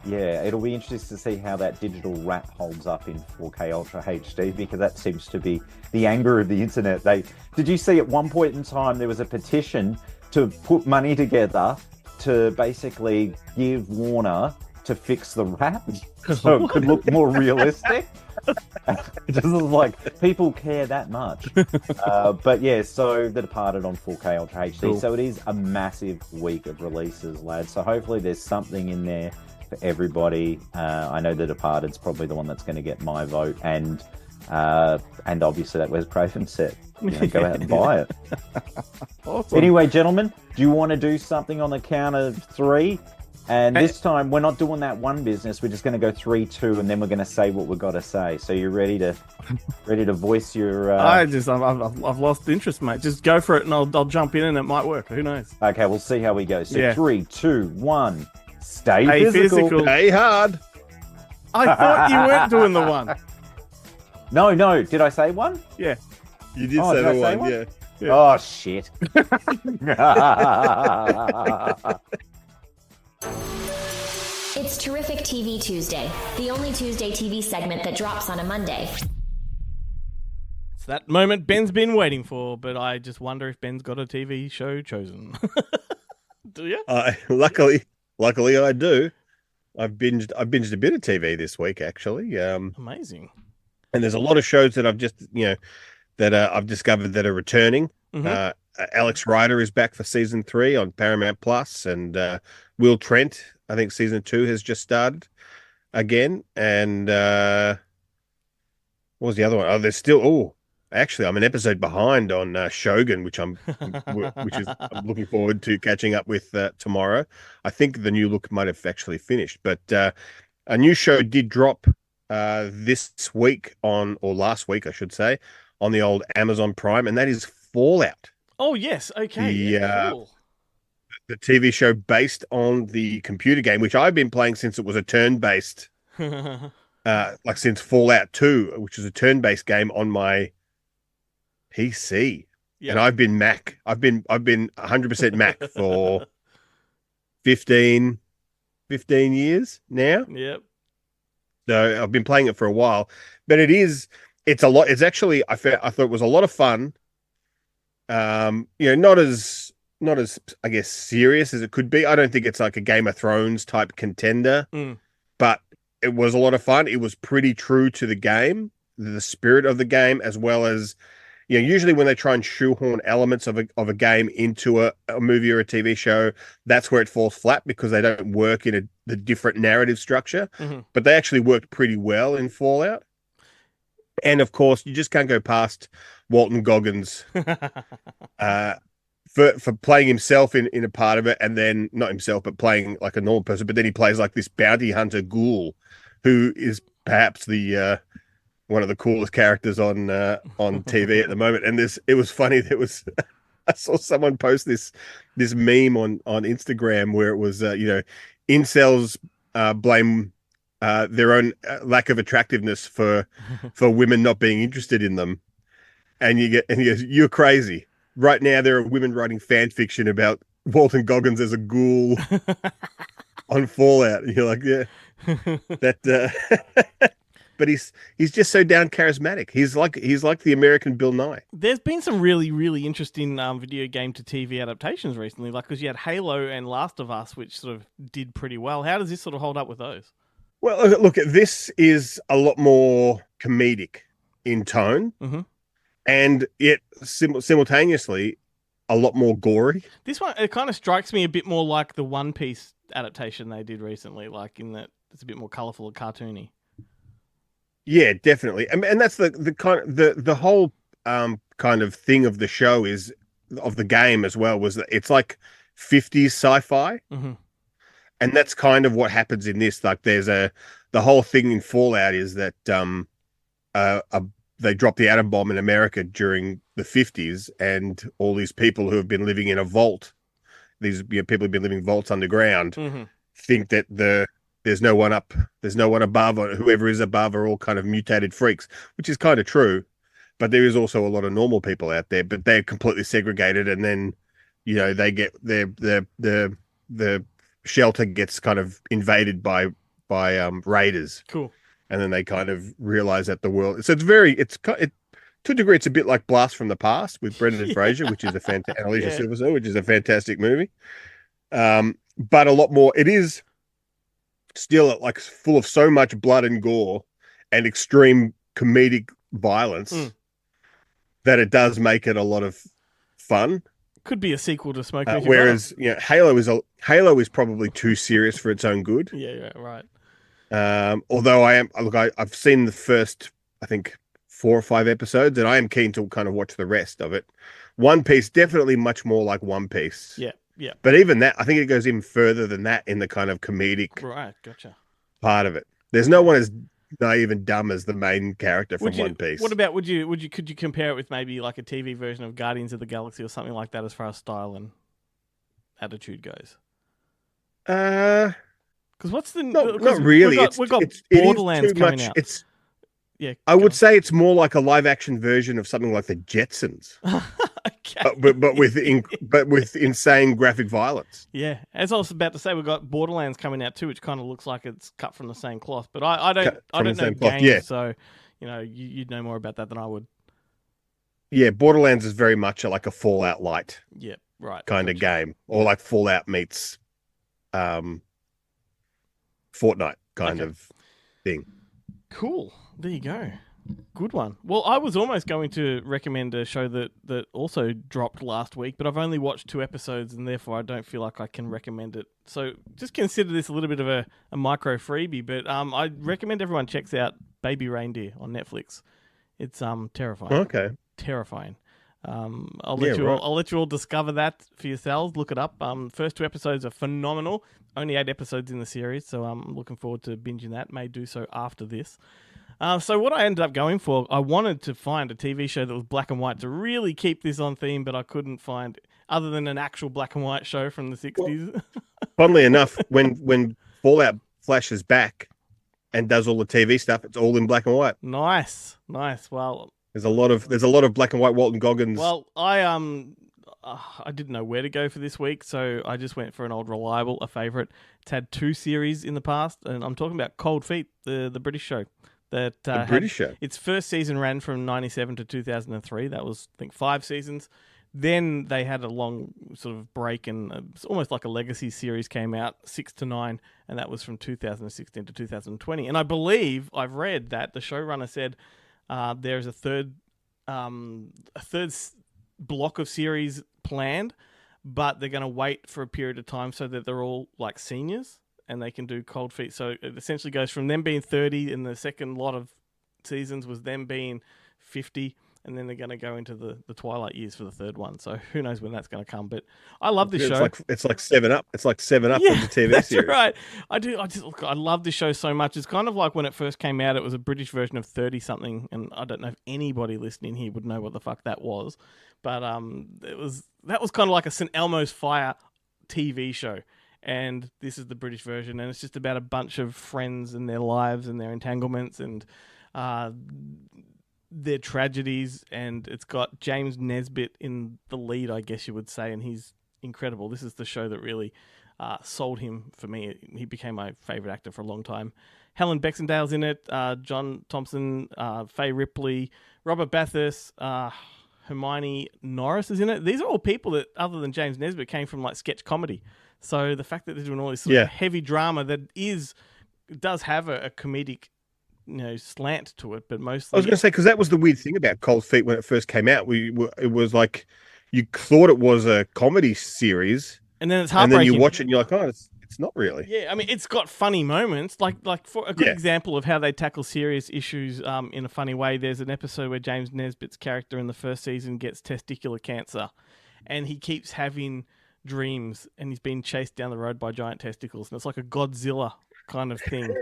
Yeah, it'll be interesting to see how that digital wrap holds up in 4K Ultra HD, because that seems to be the anger of the internet. Did you see at one point in time there was a petition to put money together to basically give Warner to fix the wrap so it could look more realistic? Just like people care that much. But yeah, so The Departed on 4K Ultra HD. Cool. So it is a massive week of releases, lads. So hopefully there's something in there for everybody. I know The Departed's probably the one that's going to get my vote, and obviously that Wes Craven set. Go out and buy it. Awesome. Anyway, gentlemen, do you want to do something on the count of 3? And this time, we're not doing that one business. We're just going to go 3, 2, and then we're going to say what we've got to say. So you're ready to voice your... I've lost interest, mate. Just go for it, and I'll jump in, and it might work. Who knows? Okay, we'll see how we go. So Yeah. 3, 2, 1. Stay Hey, physical. Stay hard. I thought you weren't doing the one. No. Did I say one? Yeah. You did Oh, say did I the say one, one? yeah. Oh, shit. It's Terrific TV Tuesday, the only Tuesday TV segment that drops on a Monday. It's that moment Ben's been waiting for, but I just wonder if Ben's got a TV show chosen. Do you? Luckily, I do. I've binged a bit of TV this week, actually. Amazing. And there's a lot of shows that I've just, that I've discovered that are returning. Mm-hmm. Alex Rider is back for season 3 on Paramount Plus, and Will Trent, I think season 2 has just started again. And what was the other one? Oh, there's still. Oh, actually, I'm an episode behind on Shogun, which I'm looking forward to catching up with tomorrow. I think the new look might have actually finished, but a new show did drop this week or last week, I should say, on the old Amazon Prime, and that is Fallout. Oh, yes. Okay. Cool. The TV show based on the computer game, which I've been playing since it was a turn-based, like since Fallout 2, which is a turn-based game on my PC. Yep. And I've been Mac. I've been 100% Mac for 15 years now. Yep. So I've been playing it for a while, but it's a lot. It's actually, I thought it was a lot of fun. Not as I guess serious as it could be. I don't think it's like a Game of Thrones type contender, but it was a lot of fun. It was pretty true to the game, the spirit of the game, as well as, usually when they try and shoehorn elements of a game into a movie or a TV show, that's where it falls flat because they don't work in the different narrative structure. Mm-hmm. But they actually worked pretty well in Fallout. And of course, you just can't go past Walton Goggins for playing himself in a part of it, and then not himself, but playing like a normal person. But then he plays like this bounty hunter ghoul, who is perhaps the one of the coolest characters on TV at the moment. And it was funny. I saw someone post this meme on Instagram where it was incels blame their own lack of attractiveness for women not being interested in them, and he goes, "You're crazy. Right now there are women writing fan fiction about Walton Goggins as a ghoul on Fallout." And you're like, yeah, that. But he's just so damn charismatic. He's like the American Bill Nye. There's been some really, really interesting video game to TV adaptations recently, like because you had Halo and Last of Us, which sort of did pretty well. How does this sort of hold up with those? Well, look, this is a lot more comedic in tone, mm-hmm. and yet simultaneously a lot more gory. This one, it kind of strikes me a bit more like the One Piece adaptation they did recently, like in that it's a bit more colourful and cartoony. Yeah, definitely, and that's the kind of the whole kind of thing of the show of the game as well, was that it's like 50s sci-fi. Mm-hmm. And that's kind of what happens in this. Like, the whole thing in Fallout is that they dropped the atom bomb in America during the 50s, and all these people who have been living in a vault, these people who've been living in vaults underground, mm-hmm. think that there's no one above, or whoever is above are all kind of mutated freaks, which is kind of true. But there is also a lot of normal people out there, but they're completely segregated, and then they get the shelter gets kind of invaded by raiders. Cool. And then they kind of realize that the world. So to a degree, it's a bit like Blast from the Past with Brendan Fraser, which is a fantastic, Alicia Silverstone, which is a fantastic movie. But a lot more. It is still like full of so much blood and gore and extreme comedic violence that it does make it a lot of fun. Could be a sequel to Smoking. Whereas Halo is probably too serious for its own good. Yeah, right. Although I've seen the first, I think, 4 or 5 episodes, and I am keen to kind of watch the rest of it. One Piece, definitely much more like One Piece. Yeah. Yeah. But even that, I think it goes even further than that in the kind of comedic Right, gotcha. part of it. There's no one as naive and dumb as the main character from One Piece. What about could you compare it with maybe like a TV version of Guardians of the Galaxy or something like that as far as style and attitude goes? Because what's the not really. We've got it is Borderlands too coming much. out. Yeah, I would say it's more like a live action version of something like the Jetsons, okay. but with insane graphic violence. Yeah, as I was about to say, we've got Borderlands coming out too, which kind of looks like it's cut from the same cloth. But I don't know games, so you'd know more about that than I would. Yeah, Borderlands is very much like a Fallout light. Yeah, right. Kind of game, or like Fallout meets Fortnite kind of thing. Cool. There you go. Good one. Well, I was almost going to recommend a show that also dropped last week, but I've only watched 2 episodes, and therefore I don't feel like I can recommend it. So just consider this a little bit of a micro freebie, but I recommend everyone checks out Baby Reindeer on Netflix. It's terrifying. Okay. Terrifying. I'll let you all discover that for yourselves. Look it up. First 2 episodes are phenomenal. Only 8 episodes in the series, so I'm looking forward to binging that. May do so after this. So what I ended up going for, I wanted to find a TV show that was black and white to really keep this on theme, but I couldn't find other than an actual black and white show from the 60s. Well, funnily enough, when Fallout flashes back and does all the TV stuff, it's all in black and white. Nice. Well, there's a lot of black and white Walton Goggins. Well, I didn't know where to go for this week, so I just went for an old reliable, a favorite. It's had 2 series in the past, and I'm talking about Cold Feet, the British show. The British show. Its first season ran from 97 to 2003. That was, I think, 5 seasons. Then they had a long sort of break, and it's almost like a legacy series came out, 6 to 9, and that was from 2016 to 2020. And I believe I've read that the showrunner said there's a third block of series planned, but they're going to wait for a period of time so that they're all like seniors and they can do Cold Feet. So it essentially goes from them being 30 and the second lot of seasons was them being 50, and then they're going to go into the twilight years for the third one. So who knows when that's going to come. But I love this show. It's like 7-Up. It's like 7-Up yeah, of the TV that's series. Right. I love this show so much. It's kind of like when it first came out, it was a British version of 30-something, and I don't know if anybody listening here would know what the fuck that was. But that was kind of like a St. Elmo's Fire TV show. And this is the British version, and it's just about a bunch of friends and their lives and their entanglements and their tragedies. And it's got James Nesbitt in the lead, I guess you would say, and he's incredible. This is the show that really sold him for me. He became my favourite actor for a long time. Helen Baxendale's in it, John Thompson, Faye Ripley, Robert Bathurst, Hermione Norris is in it. These are all people that, other than James Nesbitt, came from like sketch comedy. So the fact that they're doing all this sort of heavy drama that does have a comedic, slant to it, but mostly. I was going to say, because that was the weird thing about Cold Feet when it first came out. It was like you thought it was a comedy series, and then it's heartbreaking. And then you watch it and you're like, oh, it's not really. Yeah, I mean, it's got funny moments. Like for a good example of how they tackle serious issues in a funny way, there's an episode where James Nesbitt's character in the first season gets testicular cancer, and he keeps having dreams, and he's being chased down the road by giant testicles, and it's like a Godzilla kind of thing.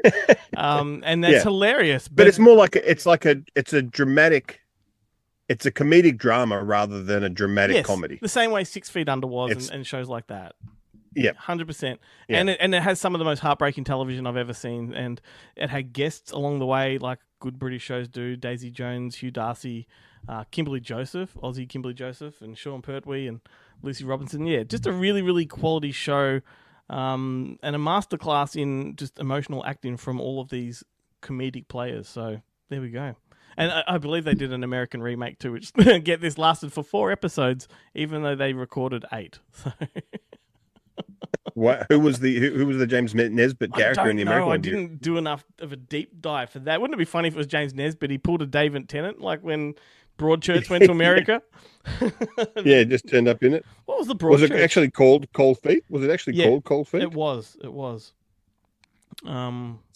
And that's hilarious. But it's more like it's a dramatic. It's a comedic drama rather than a dramatic comedy. The same way 6 Feet Under was, and shows like that. Yeah, 100%. Yeah. And it has some of the most heartbreaking television I've ever seen, and it had guests along the way, like good British shows do: Daisy Jones, Hugh Darcy, Kimberly Joseph, Aussie Kimberly Joseph, and Sean Pertwee and Lucy Robinson. Yeah, just a really, really quality show, and a masterclass in just emotional acting from all of these comedic players. So there we go. And I believe they did an American remake too, which get this lasted for 4 episodes, even though they recorded 8. So. Who was the James Nesbitt character in the American one? I didn't do enough of a deep dive for that. Wouldn't it be funny if it was James Nesbitt? He pulled a David Tennant, like when Broadchurch went to America. Yeah, just turned up in it. What was the Broadchurch? Was it actually called Cold Feet? Was it actually called Cold Feet? It was. See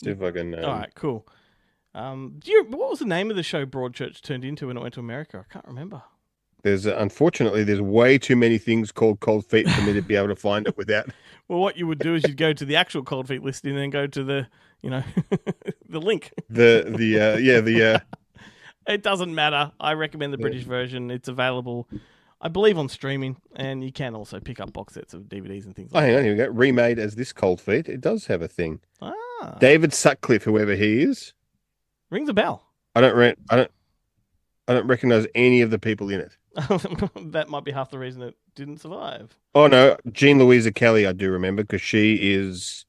if I can. All right, cool. What was the name of the show Broadchurch turned into when it went to America? I can't remember. Unfortunately there's way too many things called cold feet for me to be able to find it without. Well, what you would do is you'd go to the actual cold feet listing and then go to the, the link. The It doesn't matter. I recommend the British version. It's available, I believe, on streaming, and you can also pick up box sets of DVDs and things like that. hang on, here we go. Remade as this cold feet. It does have a thing. Ah, David Sutcliffe, whoever he is. rings a bell. I don't recognize any of the people in it. That might be half the reason it didn't survive. Oh no, Jean Louisa Kelly, I do remember because she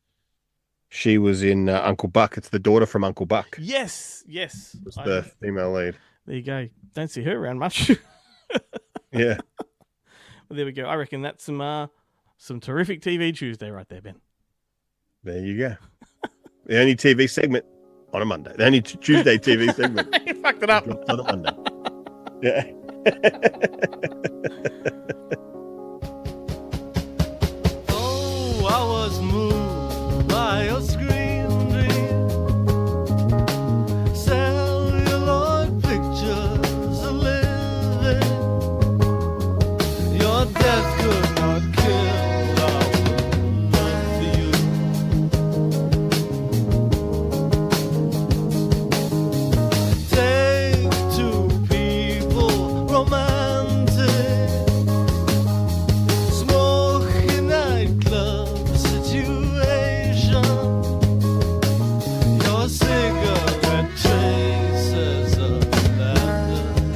was in Uncle Buck. It's the daughter from Uncle Buck. Yes. Was the female lead. There you go. Don't see her around much. Yeah. Well, there we go. I reckon that's some terrific TV Tuesday right there, Ben. There you go. The only TV segment on a Monday. The only Tuesday TV segment. You fucked it up. Drops on a Monday. Yeah. Oh, I was moved by your screen dream. Celluloid pictures of living. Your death could not kill our love for you. Take two people, romantic, smoky nightclub situation. Your cigarette traces of laughter.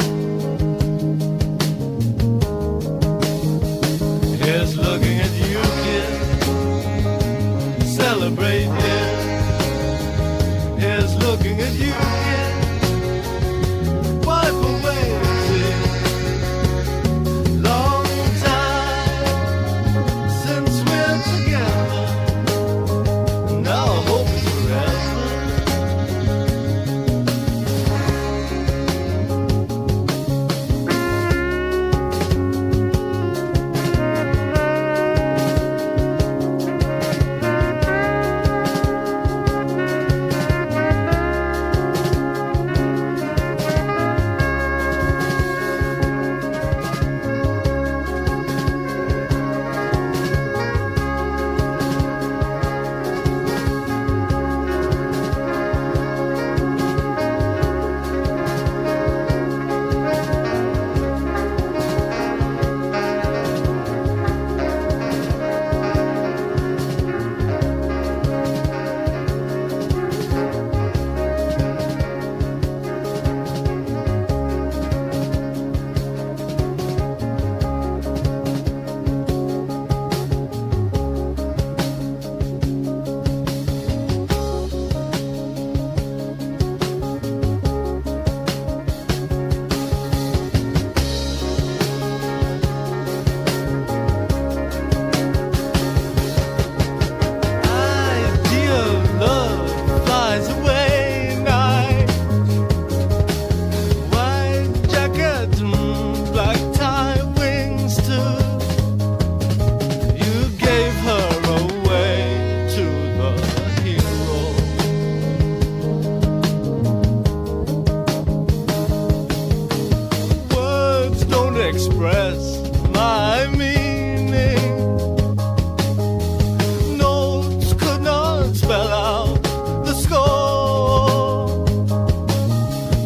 Here's looking at you, kid. Celebrate, kid. Here's looking at you, kid. Wipe away the tears. Long time since we're together. Now I hope it's forever. Idea of love flies away night. White jacket and black tie wings too. You gave her away to the hero. Words don't express my meaning. Notes could not spell out the score.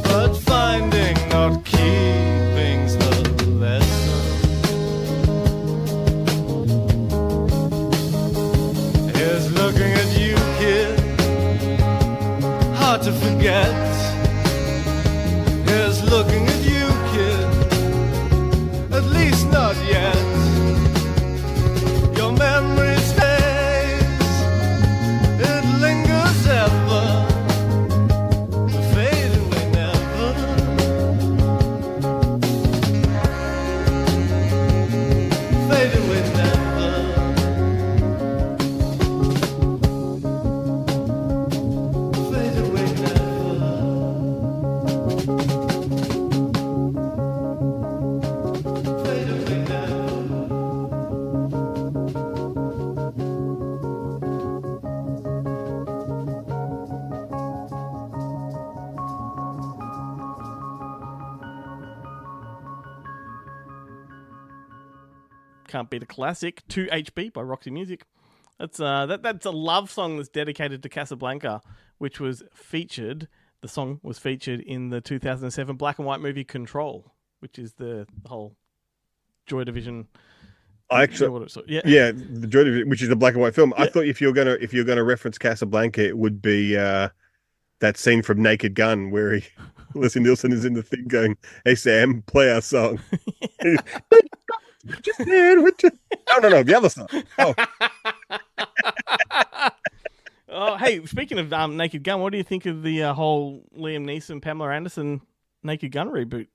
But finding not keeping's the lesson. Here's looking at you, kid. Hard to forget. Here's looking at you, kid. At least not yet. Your memory stays. It lingers ever. Fade away never. Fade away never. Fade away never. Can't Beat a Classic, 2HB by Roxy Music. That's a love song that's dedicated to Casablanca, which was featured. The song was featured in the 2007 black and white movie Control, which is the whole Joy Division. The Joy Division, which is a black and white film. Yeah. I thought if you're gonna reference Casablanca, it would be that scene from Naked Gun where Leslie Nielsen is in the thing going, "Hey Sam, play our song." No, the other song. Oh. Oh, hey, speaking of Naked Gun, what do you think of the whole Liam Neeson, Pamela Anderson Naked Gun reboot?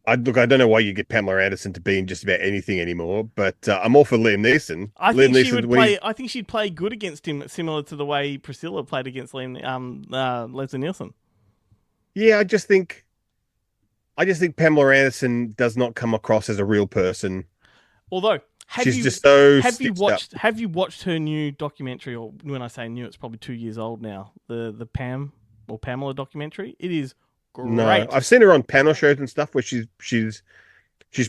I don't know why you get Pamela Anderson to be in just about anything anymore, but I'm all for Liam Neeson. I think she'd play good against him, similar to the way Priscilla played against Leslie Nielsen. Yeah, I just think Pamela Anderson does not come across as a real person. Although, have you watched her new documentary? Or when I say new, it's probably 2 years old now. The Pamela documentary. It is great. No, I've seen her on panel shows and stuff where she's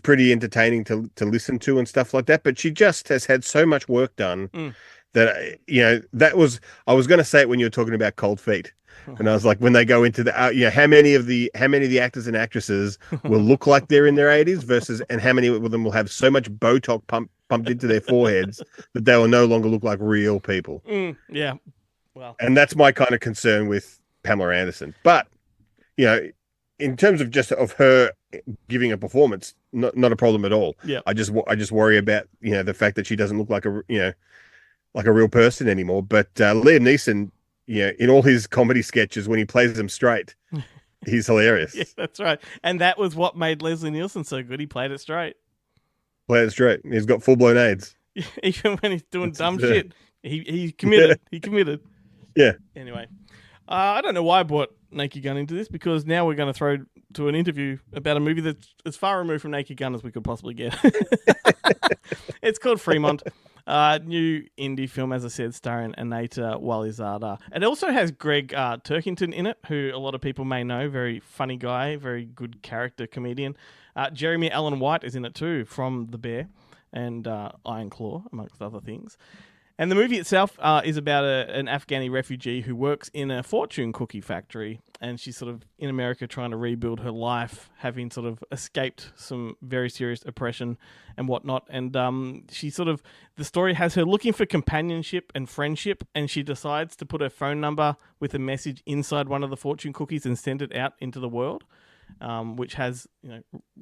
pretty entertaining to listen to and stuff like that. But she just has had so much work done that I was going to say it when you were talking about Cold Feet. And I was like, when they go into the, how many of the actors and actresses will look like they're in their 80s versus, and how many of them will have so much Botox pumped into their foreheads that they will no longer look like real people. Yeah. Well, and that's my kind of concern with Pamela Anderson. But, in terms of just of her giving a performance, not a problem at all. Yeah. I just worry about, the fact that she doesn't look like a real person anymore. But Liam Neeson, in all his comedy sketches, when he plays them straight, he's hilarious. Yeah, that's right. And that was what made Leslie Nielsen so good. He played it straight. He's got full-blown AIDS. Even when he's doing dumb shit, he committed. He committed. Yeah. Anyway, I don't know why I brought Naked Gun into this, because now we're going to throw to an interview about a movie that's as far removed from Naked Gun as we could possibly get. It's called Fremont. New indie film, as I said, starring Anaita, Wali, Zada. It also has Greg Turkington in it, who a lot of people may know. Very funny guy, very good character comedian. Jeremy Allen White is in it too, from The Bear and Iron Claw, amongst other things. And the movie itself is about an Afghani refugee who works in a fortune cookie factory, and she's sort of in America trying to rebuild her life, having sort of escaped some very serious oppression and whatnot. And the story has her looking for companionship and friendship, and she decides to put her phone number with a message inside one of the fortune cookies and send it out into the world. Which has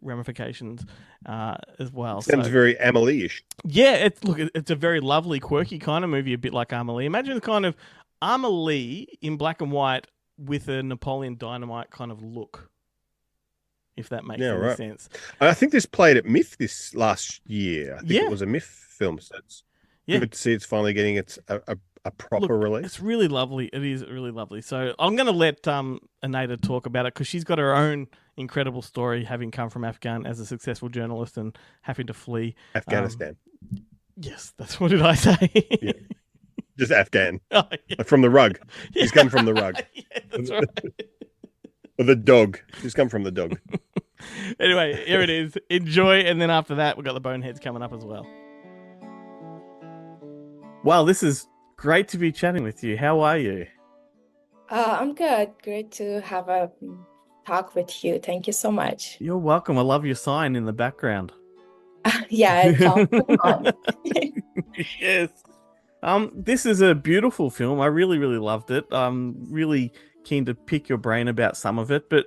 ramifications as well. Sounds very Amelie-ish. Yeah, it's a very lovely, quirky kind of movie, a bit like Amelie. Imagine kind of Amelie in black and white with a Napoleon Dynamite kind of look, if that makes any sense. I think this played at MIF this last year. I think it was a MIF film, so it's good to see it's finally getting its a proper release. It's really lovely. It is really lovely. So I'm going to let Anaita talk about it, because she's got her own incredible story, having come from Afghan as a successful journalist and having to flee Afghanistan. Yes, that's what did I say? Yeah. Just Afghan. Oh, yeah. From the rug. He's come from the rug. Yeah, that's right. Or the dog. He's come from the dog. Anyway, here it is. Enjoy, and then after that, we've got the Boneheads coming up as well. Well, this is great to be chatting with you. How are you? I'm good. Great to have a talk with you. Thank you so much. You're welcome. I love your sign in the background. Yeah. Yes. This is a beautiful film. I really, really loved it. I'm really keen to pick your brain about some of it. But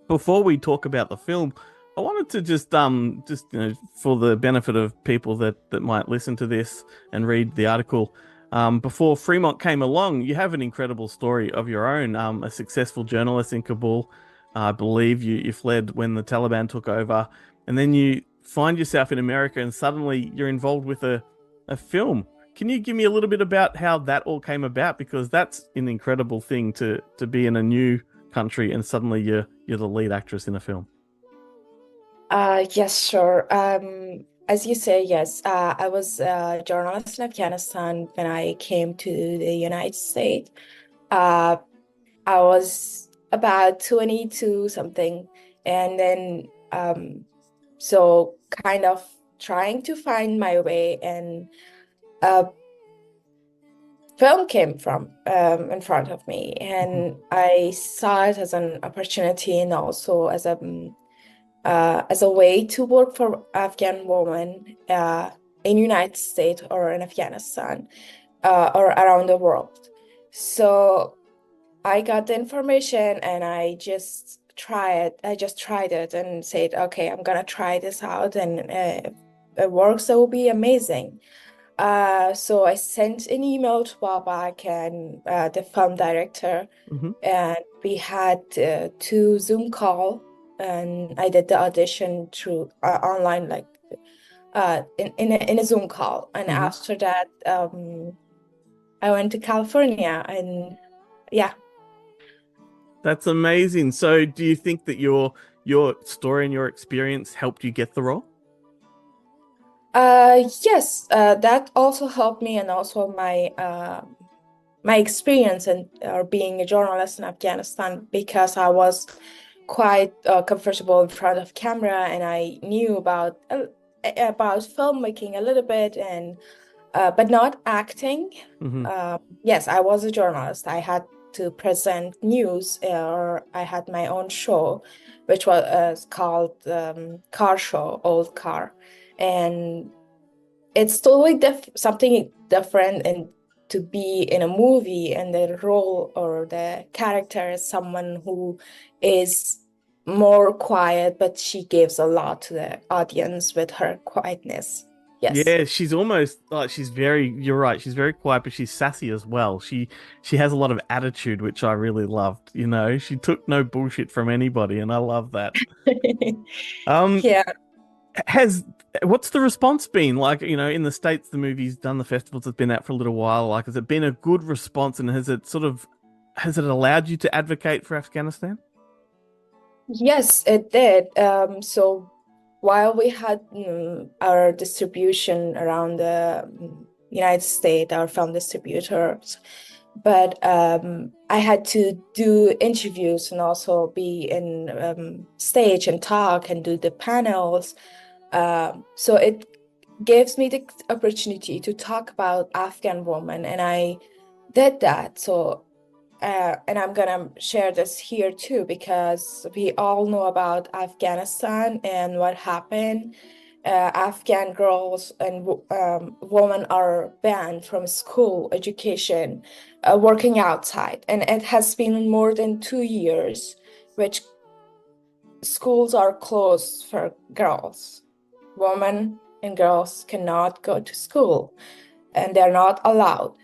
before we talk about the film, I wanted to just for the benefit of people that might listen to this and read the article. Before Fremont came along, you have an incredible story of your own. A successful journalist in Kabul. I believe you fled when the Taliban took over, and then you find yourself in America, and suddenly you're involved with a film. Can you give me a little bit about how that all came about? Because that's an incredible thing to be in a new country, and suddenly you're the lead actress in a film. Yes, sure. As you say, yes, I was a journalist in Afghanistan when I came to the United States. I was about 22 something, and then so kind of trying to find my way, and a film came from in front of me, and I saw it as an opportunity and also as a way to work for Afghan women in United States or in Afghanistan or around the world. So I got the information and I just tried it and said, okay, I'm gonna try this out, and if it works, it will be amazing. So I sent an email to Babak and the film director, and we had 2 Zoom call, and I did the audition through online, like in a Zoom call. And after that, I went to California, and yeah. That's amazing. So do you think that your story and your experience helped you get the role? Yes, that also helped me, and also my experience in being a journalist in Afghanistan, because I was quite comfortable in front of camera, and I knew about filmmaking a little bit, and but not acting. Yes, I was a journalist. I had to present news, or I had my own show, which was called Car Show, Old Car, and it's totally something different, and to be in a movie and the role or the character is someone who is more quiet, but she gives a lot to the audience with her quietness. Yes. Yeah, she's almost like you're right, she's very quiet, but she's sassy as well. She has a lot of attitude, which I really loved. You know, she took no bullshit from anybody, and I love that. Yeah. What's the response been like? You know, in the States, the movie's done the festivals, it's been out for a little while. Like, has it been a good response, and has it allowed you to advocate for Afghanistan? Yes, it did. So while we had our distribution around the United States, our film distributors, but I had to do interviews and also be in stage and talk and do the panels. So it gives me the opportunity to talk about Afghan women, and I did that. So and I'm gonna share this here too, because we all know about Afghanistan and what happened. Afghan girls and women are banned from school education, working outside, and it has been more than 2 years, which schools are closed for girls. Women and girls cannot go to school, and they're not allowed.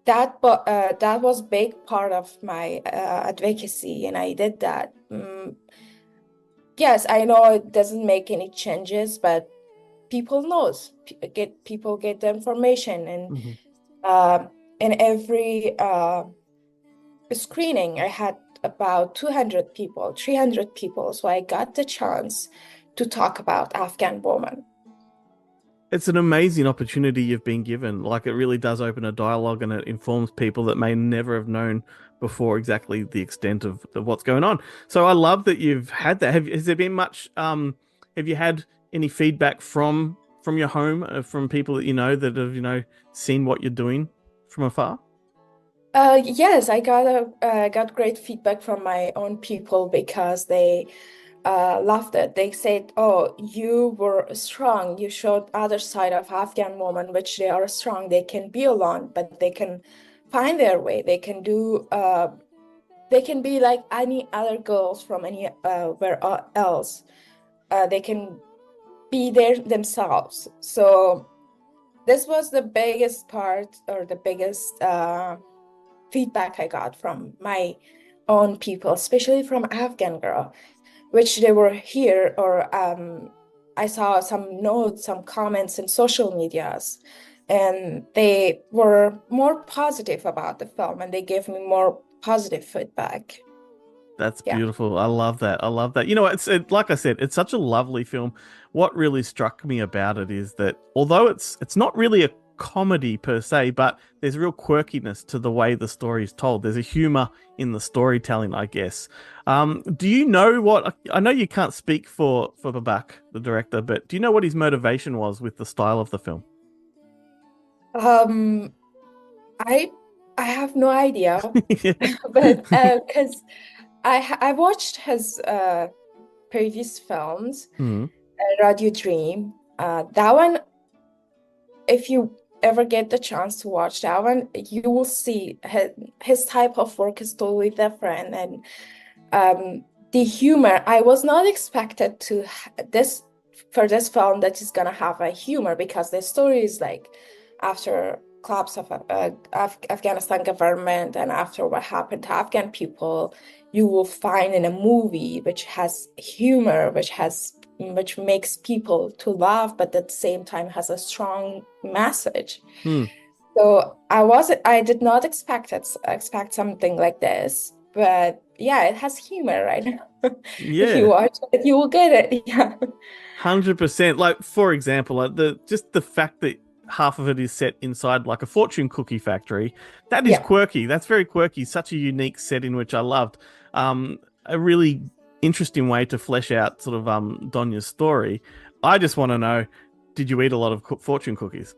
That was big part of my advocacy, and I did that. Yes, I know it doesn't make any changes, but people knows, people get the information, and in every screening, I had about 200 people, 300 people, so I got the chance to talk about Afghan women. It's an amazing opportunity you've been given. Like, it really does open a dialogue, and it informs people that may never have known before exactly the extent of what's going on. So I love that you've had that. Has there been much? Have you had any feedback from your home, from people that you know that have seen what you're doing from afar? Yes, I got great feedback from my own people, because they loved it. They said, "Oh, you were strong. You showed other side of Afghan women, which they are strong. They can be alone, but they can find their way. They can do. They can be like any other girls from anywhere else. They can be there themselves." So this was the biggest part, or the biggest feedback I got from my own people, especially from Afghan girl, which they were here, or I saw some notes, some comments in social medias, and they were more positive about the film, and they gave me more positive feedback. That's beautiful. I love that. I love that. You know, like I said, it's such a lovely film. What really struck me about it is that although it's not really a comedy per se, but there's real quirkiness to the way the story is told. There's a humor in the storytelling, I guess. Do you know what? I know you can't speak for Babak, the director, but do you know what his motivation was with the style of the film? I I have no idea, but because I watched his previous films, Mhm. Radio Dream. That one, if you ever get the chance to watch that one, you will see his type of work is totally different, and the humor. I was not expected to this for this film that is gonna have a humor because the story is like after collapse of Afghanistan government and after what happened to Afghan people, you will find in a movie which has humor, which makes people to laugh, but at the same time has a strong message. Hmm. So I did not expect something like this, but yeah, it has humor right now. If you Yeah. watch it, you will get it. Yeah. 100%. Like, for example, like the fact that half of it is set inside like a fortune cookie factory, that is Yeah. quirky. That's very quirky. Such a unique setting, which I loved. A really interesting way to flesh out sort of Donya's story. I just want to know, did you eat a lot of fortune cookies?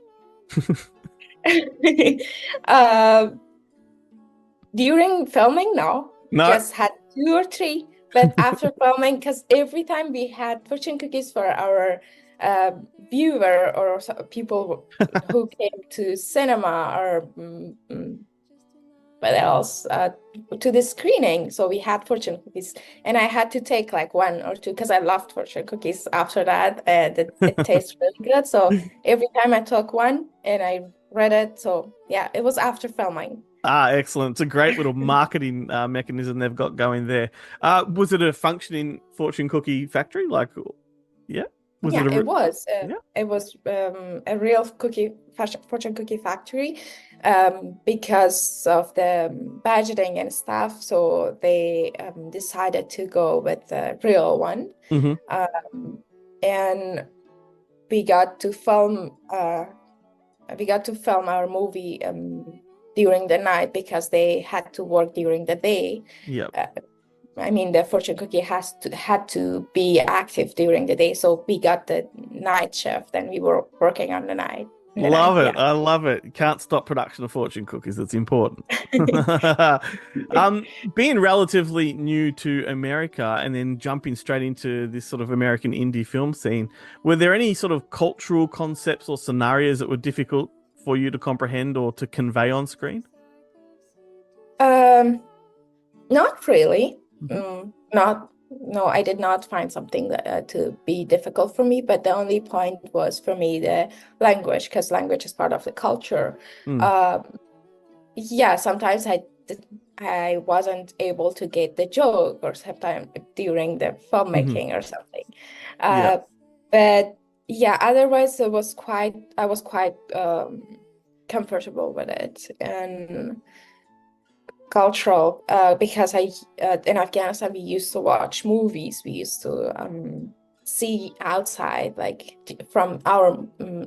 During filming, no. No. Just had 2 or 3. But after filming, because every time we had fortune cookies for our viewer or people who came to cinema or what else to the screening, so we had fortune cookies, and I had to take like 1 or 2 because I loved fortune cookies. After that, it tastes really good. So every time I took one and I read it. So yeah, it was after filming. Excellent. It's a great little marketing mechanism they've got going there. Was it a functioning fortune cookie factory? Like, yeah? Yeah, it was. Yeah. It was a real fortune cookie factory because of the budgeting and stuff. So they decided to go with the real one. Mm-hmm. And we got to film our movie during the night because they had to work during the day. Yep. I mean, the fortune cookie had to be active during the day, so we got the night shift and we were working on the night. Love it. Yeah. I love it. You can't stop production of fortune cookies. It's important. Being relatively new to America and then jumping straight into this sort of American indie film scene, were there any sort of cultural concepts or scenarios that were difficult for you to comprehend or to convey on screen? Not really. No, I did not find something to be difficult for me, but the only point was for me the language, because language is part of the culture. Yeah, sometimes I wasn't able to get the joke, or sometimes during the filmmaking or something. Yeah. But yeah, otherwise I was quite comfortable with it. And cultural, because in Afghanistan we used to watch movies, we used to see outside, like from our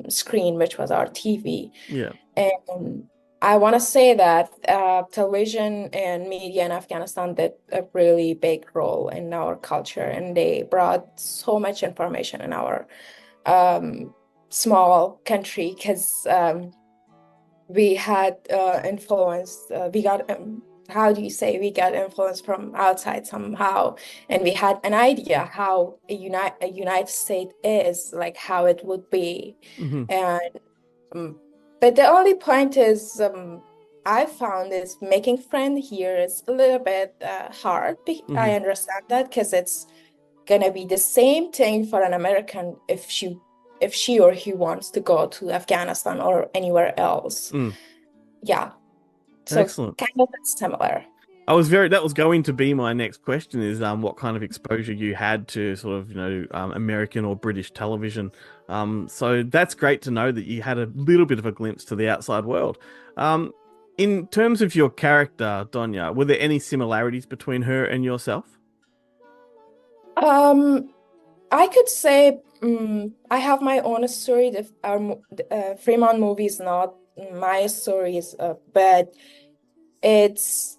screen, which was our TV. Yeah. And I want to say that television and media in Afghanistan did a really big role in our culture, and they brought so much information in our small country, because we had influence. We got how do you say, we got influence from outside somehow, and we had an idea how a United States is, like how it would be. And but the only point is, I found is making friend here is a little bit hard. I understand that, because it's gonna be the same thing for an American if she or he wants to go to Afghanistan or anywhere else. Yeah. So Excellent. kind of similar. That was going to be my next question, is what kind of exposure you had to sort of, American or British television. So that's great to know that you had a little bit of a glimpse to the outside world. In terms of your character, Donya, were there any similarities between her and yourself? I could say I have my own story. The Fremont movie is not my stories, but it's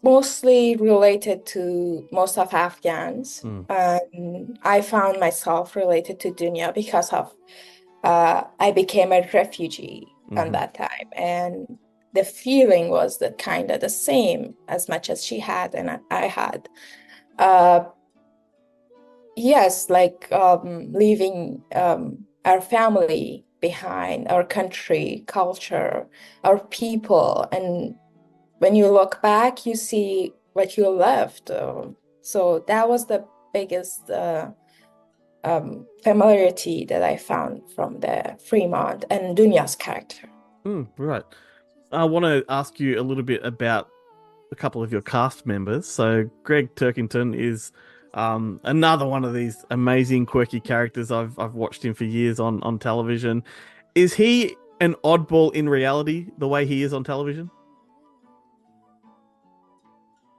mostly related to most of Afghans. I found myself related to Dunya because of I became a refugee on that time, and the feeling was that kind of the same as much as she had and I had. Yes, like leaving our family behind, our country, culture, our people, and when you look back, you see what you left. So that was the biggest familiarity that I found from the Fremont and Dunya's character. Right. I want to ask you a little bit about a couple of your cast members. So Greg Turkington is another one of these amazing, quirky characters. I've watched him for years on television. Is he an oddball in reality, the way he is on television?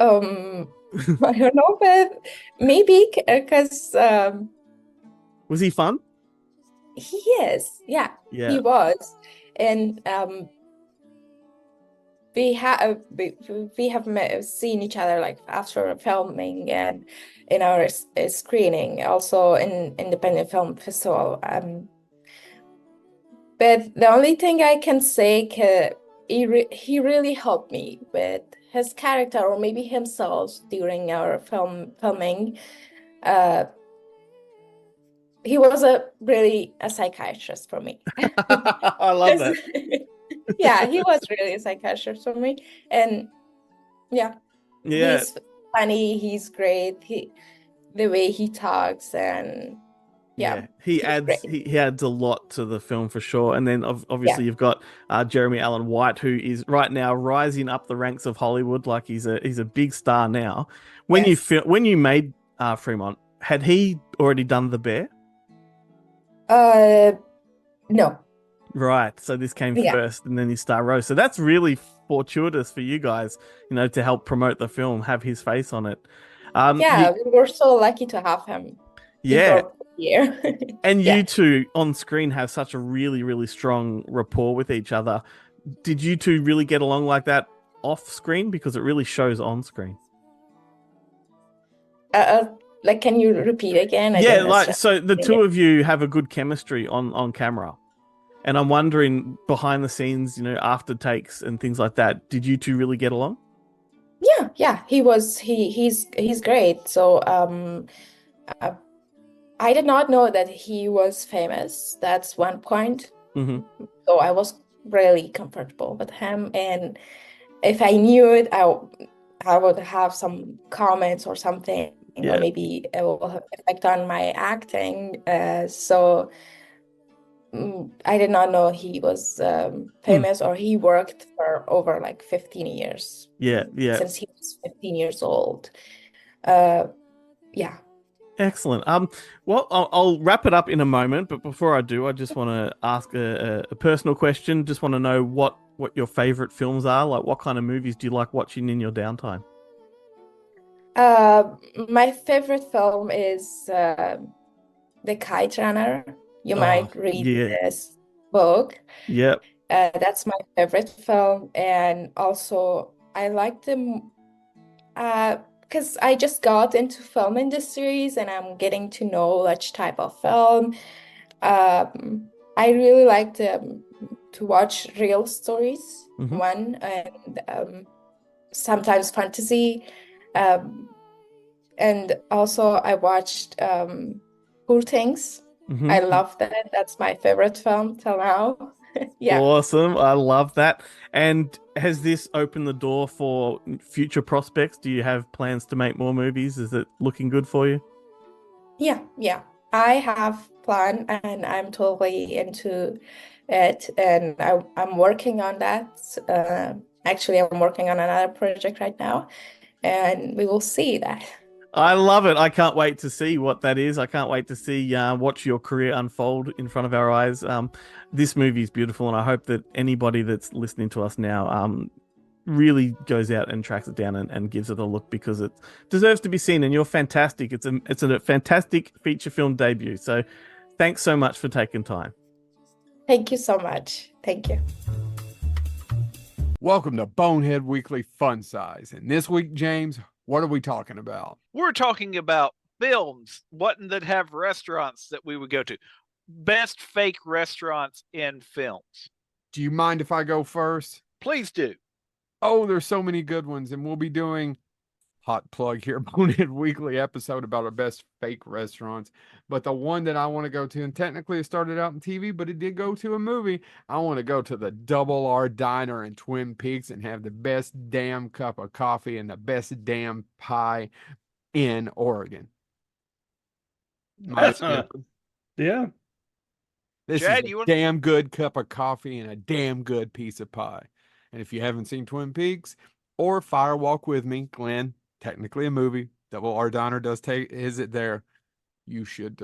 I don't know, but maybe because Was he fun? he is, yeah, Yeah. he was, and we have seen each other like after filming and in our screening, also in Independent Film Festival. But the only thing I can say, he really helped me with his character or maybe himself during our filming. He was really a psychiatrist for me. I love that. Yeah, he was really a psychiatrist for me. And yeah, he's funny, he's great. The way he talks, and yeah, he adds a lot to the film for sure. And then obviously you've got Jeremy Allen White, who is right now rising up the ranks of Hollywood. Like he's a big star now. When you made Fremont, had he already done The Bear? No. Right. So this came first, and then his star rose. So that's really fortuitous for you guys, to help promote the film, have his face on it. We were so lucky to have him. Yeah. Here. And you two on screen have such a really, really strong rapport with each other. Did you two really get along like that off screen? Because it really shows on screen. Like, can you repeat again? So the two of you have a good chemistry on camera. And I'm wondering, behind the scenes, after takes and things like that, did you two really get along? Yeah. He's great. So I did not know that he was famous. That's one point. So I was really comfortable with him. And if I knew it, I would have some comments or something, or maybe it will have effect on my acting. So I did not know he was famous, or he worked for over like 15 years. Yeah. Since he was 15 years old. Excellent. Well, I'll wrap it up in a moment, but before I do, I just want to ask a personal question. Just want to know what your favorite films are. Like, what kind of movies do you like watching in your downtime? My favorite film is The Kite Runner. You might read this book. Yep. That's my favorite film, and also I like them because I just got into film industries and I'm getting to know which type of film. I really like to watch real stories, one, and sometimes fantasy. And also I watched Poor Things. I love that. That's my favorite film till now. Awesome. I love that. And has this opened the door for future prospects? Do you have plans to make more movies? Is it looking good for you? Yeah. I have plan, and I'm totally into it, and I'm working on that. Actually, I'm working on another project right now, and we will see that. I love it. I can't wait to see what that is. I can't wait to see watch your career unfold in front of our eyes. This movie is beautiful, and I hope that anybody that's listening to us now really goes out and tracks it down and gives it a look because it deserves to be seen. And you're fantastic. It's a fantastic feature film debut. So thanks so much for taking time. Thank you so much. Thank you. Welcome to Bonehead Weekly Fun Size. And this week, James, what are we talking about? We're talking about films, that have restaurants that we would go to. Best fake restaurants in films. Do you mind if I go first? Please do. Oh, there's so many good ones. And we'll be doing, hot plug here, Bonehead Weekly episode about our best fake restaurants. But the one that I want to go to, and technically it started out in TV, but it did go to a movie. I want to go to the Double R Diner in Twin Peaks and have the best damn cup of coffee and the best damn pie in Oregon. Yeah. This Chad, is a damn good cup of coffee and a damn good piece of pie. And if you haven't seen Twin Peaks or Fire Walk with Me, Glenn, technically a movie, Double R Diner does is it there? You should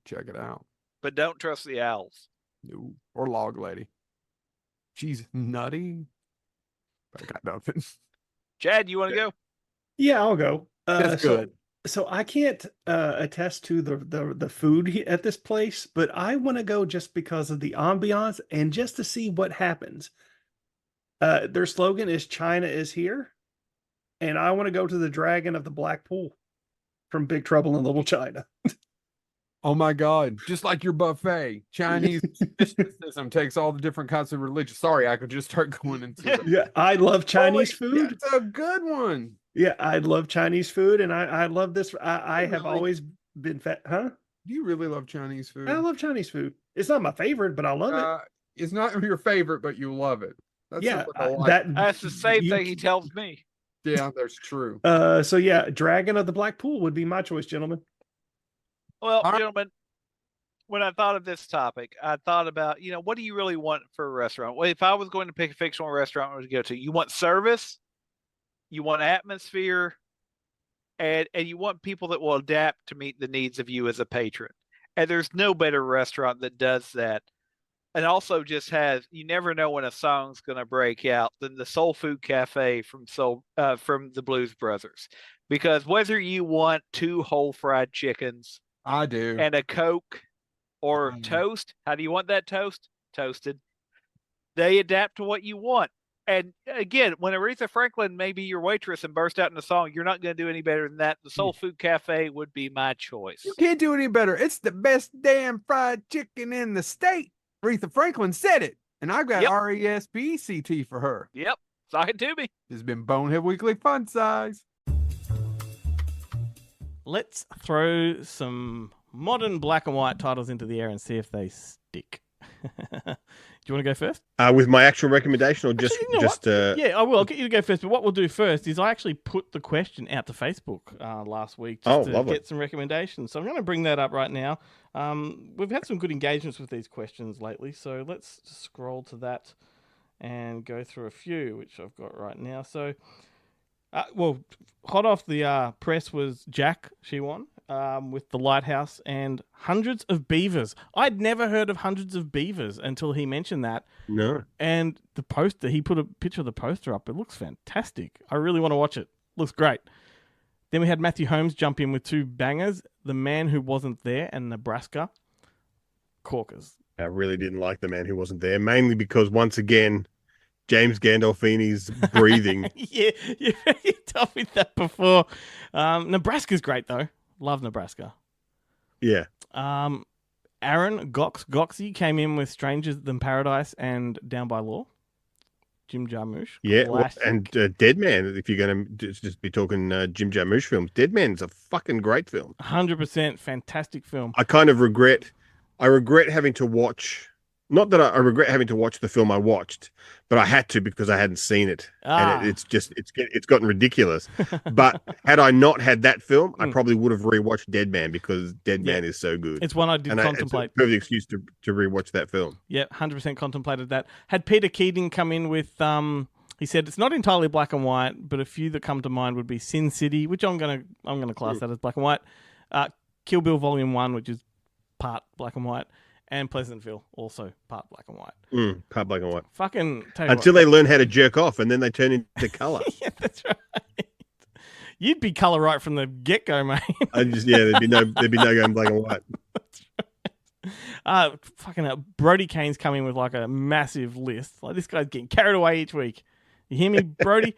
check it out. But don't trust the owls. No, or Log Lady. She's nutty. I got nothing. Chad, you want to go? Yeah, I'll go. That's good. So I can't attest to the food at this place, but I want to go just because of the ambiance and just to see what happens. Their slogan is "China is here," and I want to go to the Dragon of the Black Pool from Big Trouble in Little China. Oh my God! Just like your buffet, Chinese mysticism takes all the different kinds of religion. Sorry, I could just start going into it. Yeah, I love Chinese food. It's a good one. Yeah, I love Chinese food, and I love this. I have always been fat. Huh? Do you really love Chinese food? I love Chinese food. It's not my favorite, but I love it. It's not your favorite, but you love it. That's that's the same thing he tells me. Yeah, that's true. So yeah, Dragon of the Black Pool would be my choice, gentlemen. Well, gentlemen, when I thought of this topic, I thought about, what do you really want for a restaurant? Well, if I was going to pick a fictional restaurant to go to, you want service, you want atmosphere, and you want people that will adapt to meet the needs of you as a patron. And there's no better restaurant that does that. And also just you never know when a song's going to break out than the Soul Food Cafe from the Blues Brothers. Because whether you want 2 whole fried chickens, I do, and a Coke or toast, how do you want that toast? Toasted. They adapt to what you want. And again, when Aretha Franklin may be your waitress and burst out in a song, you're not going to do any better than that. The Soul Food Cafe would be my choice. You can't do any better. It's the best damn fried chicken in the state. Aretha Franklin said it. And I've got RESPECT for her. Yep. Sock it to me. This has been Bonehead Weekly Fun Size. Let's throw some modern black and white titles into the air and see if they stick. Do you want to go first? With my actual recommendation, or just yeah, I will. I'll get you to go first. But what we'll do first is I actually put the question out to Facebook last week just to get some recommendations. So I'm going to bring that up right now. We've had some good engagements with these questions lately, so let's just scroll to that and go through a few, which I've got right now. So, hot off the press was Jack. She won. With the Lighthouse and Hundreds of Beavers. I'd never heard of Hundreds of Beavers until he mentioned that. No. And the poster, he put a picture of the poster up. It looks fantastic. I really want to watch it. Looks great. Then we had Matthew Holmes jump in with 2 bangers, The Man Who Wasn't There and Nebraska. Corkers. I really didn't like The Man Who Wasn't There, mainly because, once again, James Gandolfini's breathing. Yeah, you told me that before. Nebraska's great, though. Love Nebraska. Yeah. Aaron Goxie came in with Strangers Than Paradise and Down by Law. Jim Jarmusch. Yeah, and Dead Man, if you're going to just be talking Jim Jarmusch films. Dead Man's a fucking great film. 100% fantastic film. I kind of regret having to watch, not that I regret having to watch the film I watched, but I had to because I hadn't seen it. And it's gotten ridiculous. But had I not had that film, I probably would have rewatched Dead Man because Dead Man is so good. It's one I did contemplate. It's a perfect excuse to rewatch that film. Yeah, 100% contemplated that. Had Peter Keating come in with, he said it's not entirely black and white, but a few that come to mind would be Sin City, which I'm gonna class that as black and white. Kill Bill Volume 1, which is part black and white. And Pleasantville, also part black and white. Part black and white. Fucking until they learn how to jerk off, and then they turn into color. Yeah, that's right. You'd be color right from the get go, mate. There'd be no going black and white. Brody Kane's coming with like a massive list. Like this guy's getting carried away each week. You hear me, Brody?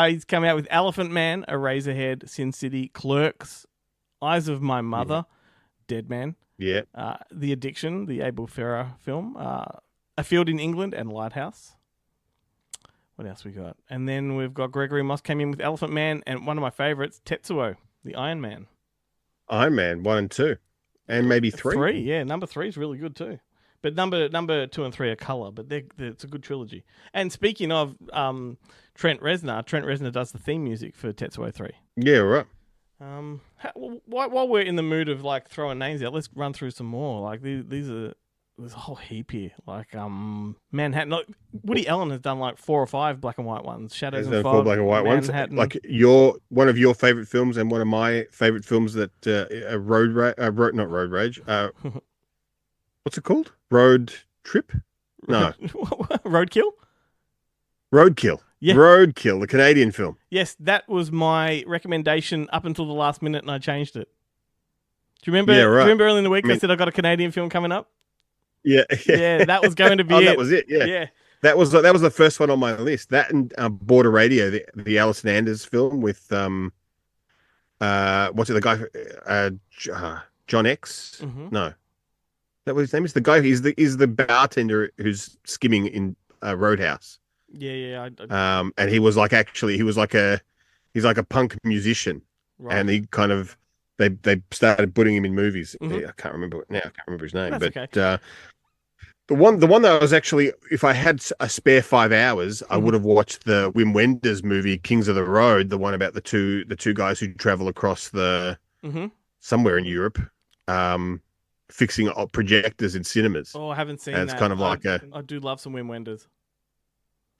He's come out with Elephant Man, Eraserhead, Sin City, Clerks, Eyes of My Mother, Dead Man. Yeah. The Addiction, the Abel Ferrara film, A Field in England, and Lighthouse. What else we got? And then we've got Gregory Moss came in with Elephant Man, and one of my favorites, Tetsuo, the Iron Man. Iron Man 1 and 2, and maybe 3. 3, yeah. Number 3 is really good too. But number 2 and 3 are color, but it's a good trilogy. And speaking of Trent Reznor does the theme music for Tetsuo 3. Yeah, right. While we're in the mood of like throwing names out, let's run through some more. Like there's a whole heap here. Like Manhattan. Like, Woody Allen has done like 4 or 5 black and white ones. Shadows and Fog. 4 black and white Manhattan. ones. Like one of your favorite films and one of my favorite films that not Road Rage. What's it called? Road Trip? No. Roadkill. Roadkill. Yeah. Roadkill, the Canadian film. Yes, that was my recommendation up until the last minute, and I changed it. Do you remember? Yeah, right. Do you remember early in the week I said I got a Canadian film coming up? Yeah, yeah, that was going to be it. That was it. Yeah, that was the first one on my list. That and Border Radio, the Alison Anders film with what's it? The guy, John X. Mm-hmm. No, that was his name. Is the guy? He's the bartender who's skimming in Roadhouse. Yeah. And he was like he's like a punk musician, right. And he kind of they started putting him in movies. Mm-hmm. I can't remember it now. I can't remember his name. That's but okay. the one that I was actually, if I had a spare 5 hours, I would have watched the Wim Wenders movie Kings of the Road, the one about the two guys who travel across somewhere in Europe, fixing projectors in cinemas. Oh, I haven't seen and that. It's kind of like I do love some Wim Wenders.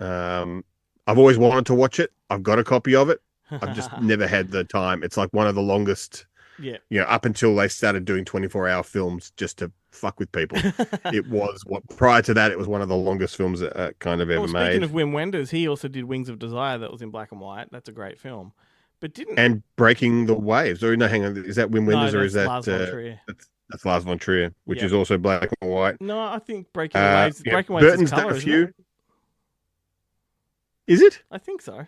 I've always wanted to watch it. I've got a copy of it. I've just never had the time. It's like one of the longest. Yeah. Up until they started doing 24-hour films just to fuck with people. It was prior to that, it was one of the longest films that kind of ever made. Speaking of Wim Wenders, he also did Wings of Desire that was in black and white. That's a great film. But and Breaking the Waves. Or no, hang on. Is that Wim Wenders or is that Lars von Trier? That's Lars von Trier, which is also black and white. No, I think Breaking the Waves. Yeah, Breaking Waves Burton's is color, done a isn't few. it? Is it? I think so.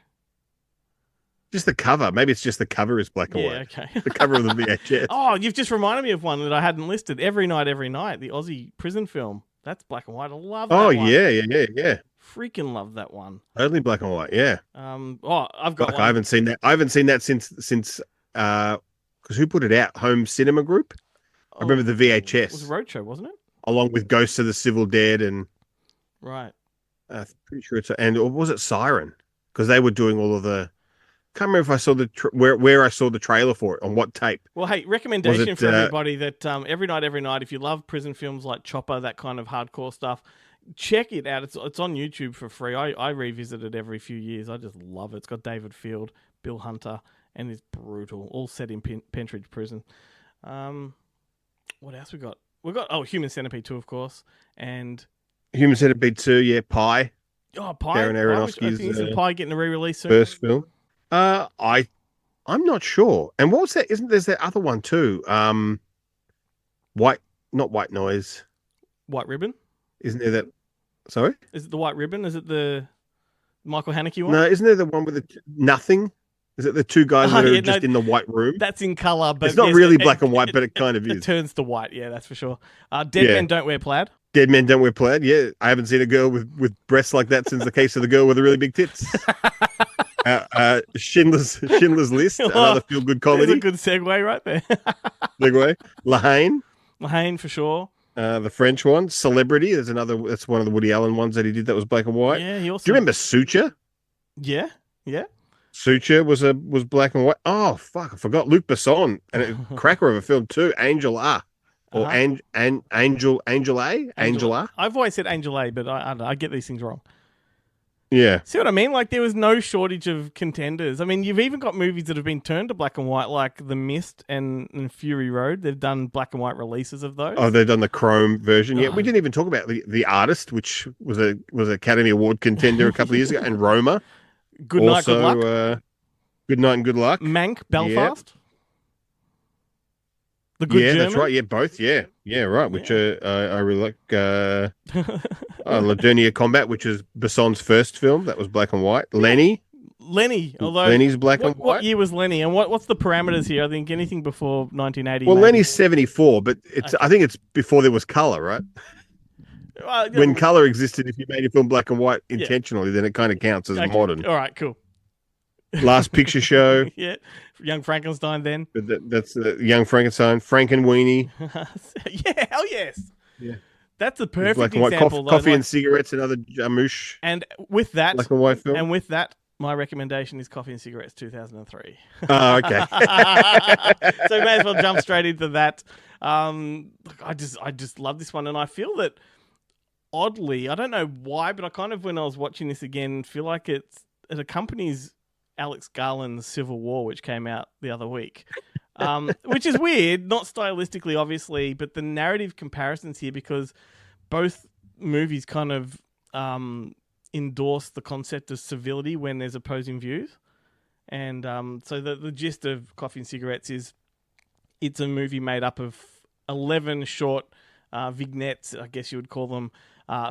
Just the cover. Maybe it's just the cover is black and white. Okay. The cover of the VHS. Oh, you've just reminded me of one that I hadn't listed. Every Night, the Aussie prison film. That's black and white. I love that one. Yeah. Freaking love that one. Totally black and white, yeah. I've got one. I haven't seen that. I haven't seen that since because who put it out? Home Cinema Group. I remember the VHS. It was a roadshow, wasn't it? Along with Ghosts of the Civil Dead and right. I'm pretty sure or was it Siren? Because they were doing all of the. Can't remember if I saw where I saw the trailer for it on what tape. Well, hey, recommendation for everybody that every night, if you love prison films like Chopper, that kind of hardcore stuff, check it out. It's on YouTube for free. I revisit it every few years. I just love it. It's got David Field, Bill Hunter, and it's brutal. All set in Pentridge Prison. What else we got? We got Human Centipede 2, of course, and Human Centipede 2. Yeah, Pi. Oh, Pi. Darren Aronofsky's I think Pi getting a re-release soon. First film. I'm not sure. And what was that? Isn't there's that other one too? Not White Noise. White Ribbon. Isn't there that? Sorry. Is it the White Ribbon? Is it the Michael Haneke one? No, isn't there the one with the Nothing? Is it the two guys that are just in the white room? That's in color, but it's not really black and white, but it kind of is. It turns to white, yeah, that's for sure. Dead Men Don't Wear Plaid. Dead Men Don't Wear Plaid. Yeah, I haven't seen a girl with breasts like that since the case of the girl with the really big tits. Schindler's List, another feel good comedy. That's a good segue right there. Segue. Lahane for sure. The French one, Celebrity. That's one of the Woody Allen ones that he did that was black and white. Yeah, he also. Do you remember Suture? Yeah. Suture was black and white. Oh fuck, I forgot Luc Besson and a cracker of a film too. Angel A. Or Angel A? Angel A? I've always said Angel A, but I don't know. I get these things wrong. Yeah. See what I mean? Like, there was no shortage of contenders. I mean, you've even got movies that have been turned to black and white, like The Mist and Fury Road. They've done black and white releases of those. Oh, they've done the Chrome version. Yeah, we didn't even talk about the Artist, which was an Academy Award contender a couple of years ago, and Roma. Good Night, Good Luck. Good Night and Good Luck. Mank, Belfast. The Good German. That's right. Yeah, both. Yeah, right. Which I really like. Ladernia Combat, which is Besson's first film. That was black and white. Lenny. Although Lenny's black and white. What year was Lenny? And what's the parameters here? I think anything before 1980. Well, maybe. Lenny's 74, but it's. I think it's before there was color, right? When color existed, if you made a film black and white intentionally, then it kind of counts as modern. All right, cool. Last Picture Show. Yeah, Young Frankenstein. Then that's Young Frankenstein. Frankenweenie. Yeah, hell yes. Yeah, that's a perfect black and white. example. Coffee and Cigarettes, another Jarmusch. And with that, black and white film. And with that, my recommendation is Coffee and Cigarettes 2003. Oh, okay. So we may as well jump straight into that. I just love this one, and I feel that oddly, I don't know why, but I kind of, when I was watching this again, feel like it accompanies Alex Garland's Civil War, which came out the other week, which is weird, not stylistically, obviously, but the narrative comparisons here, because both movies kind of endorse the concept of civility when there's opposing views. And so the gist of Coffee and Cigarettes is it's a movie made up of 11 short vignettes, I guess you would call them,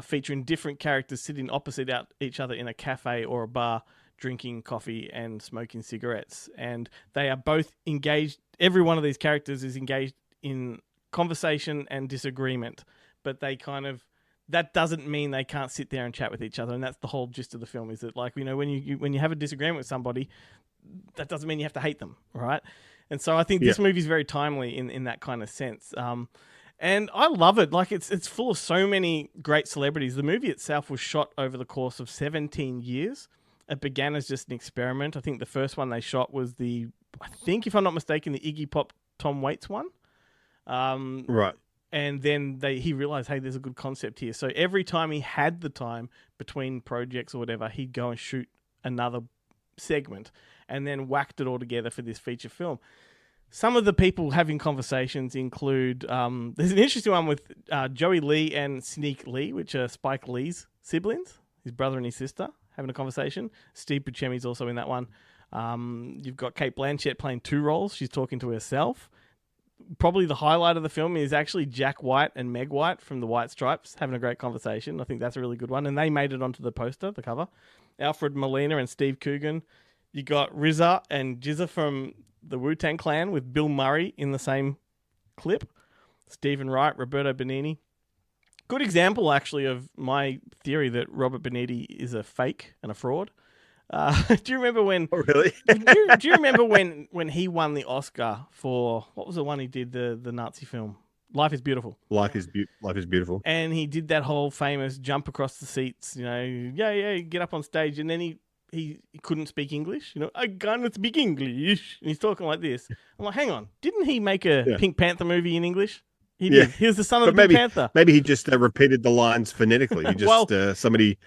featuring different characters sitting opposite each other in a cafe or a bar, drinking coffee and smoking cigarettes. And they are both engaged. Every one of these characters is engaged in conversation and disagreement, but they kind of, that doesn't mean they can't sit there and chat with each other. And that's the whole gist of the film, is that, like, you know, when you have a disagreement with somebody, that doesn't mean you have to hate them, right? And so I think this movie is very timely in that kind of sense. And I love it. Like, it's full of so many great celebrities. The movie itself was shot over the course of 17 years. It began as just an experiment. I think the first one they shot was I think, if I'm not mistaken, the Iggy Pop Tom Waits one. Right. And then he realized, hey, there's a good concept here. So every time he had the time between projects or whatever, he'd go and shoot another segment and then whacked it all together for this feature film. Some of the people having conversations include, there's an interesting one with Joey Lee and Sneak Lee, which are Spike Lee's siblings, his brother and his sister, having a conversation. Steve Buscemi's also in that one. You've got Cate Blanchett playing two roles. She's talking to herself. Probably the highlight of the film is actually Jack White and Meg White from the White Stripes having a great conversation. I think that's a really good one. And they made it onto the poster, the cover. Alfred Molina and Steve Coogan. You got RZA and Jizza from the Wu-Tang Clan with Bill Murray in the same clip. Stephen Wright, Roberto Benigni. Good example, actually, of my theory that Robert Benigni is a fake and a fraud. Do you remember when? Oh, really? do you remember when he won the Oscar for, what was the one he did, the Nazi film? Life is Beautiful. Life is Beautiful. And he did that whole famous jump across the seats, you know, get up on stage, and then he couldn't speak English. You know, I can't speak English. And he's talking like this. I'm like, hang on, didn't he make a Pink Panther movie in English? He did. He was the son of the Pink Panther. Maybe he just repeated the lines phonetically. He just somebody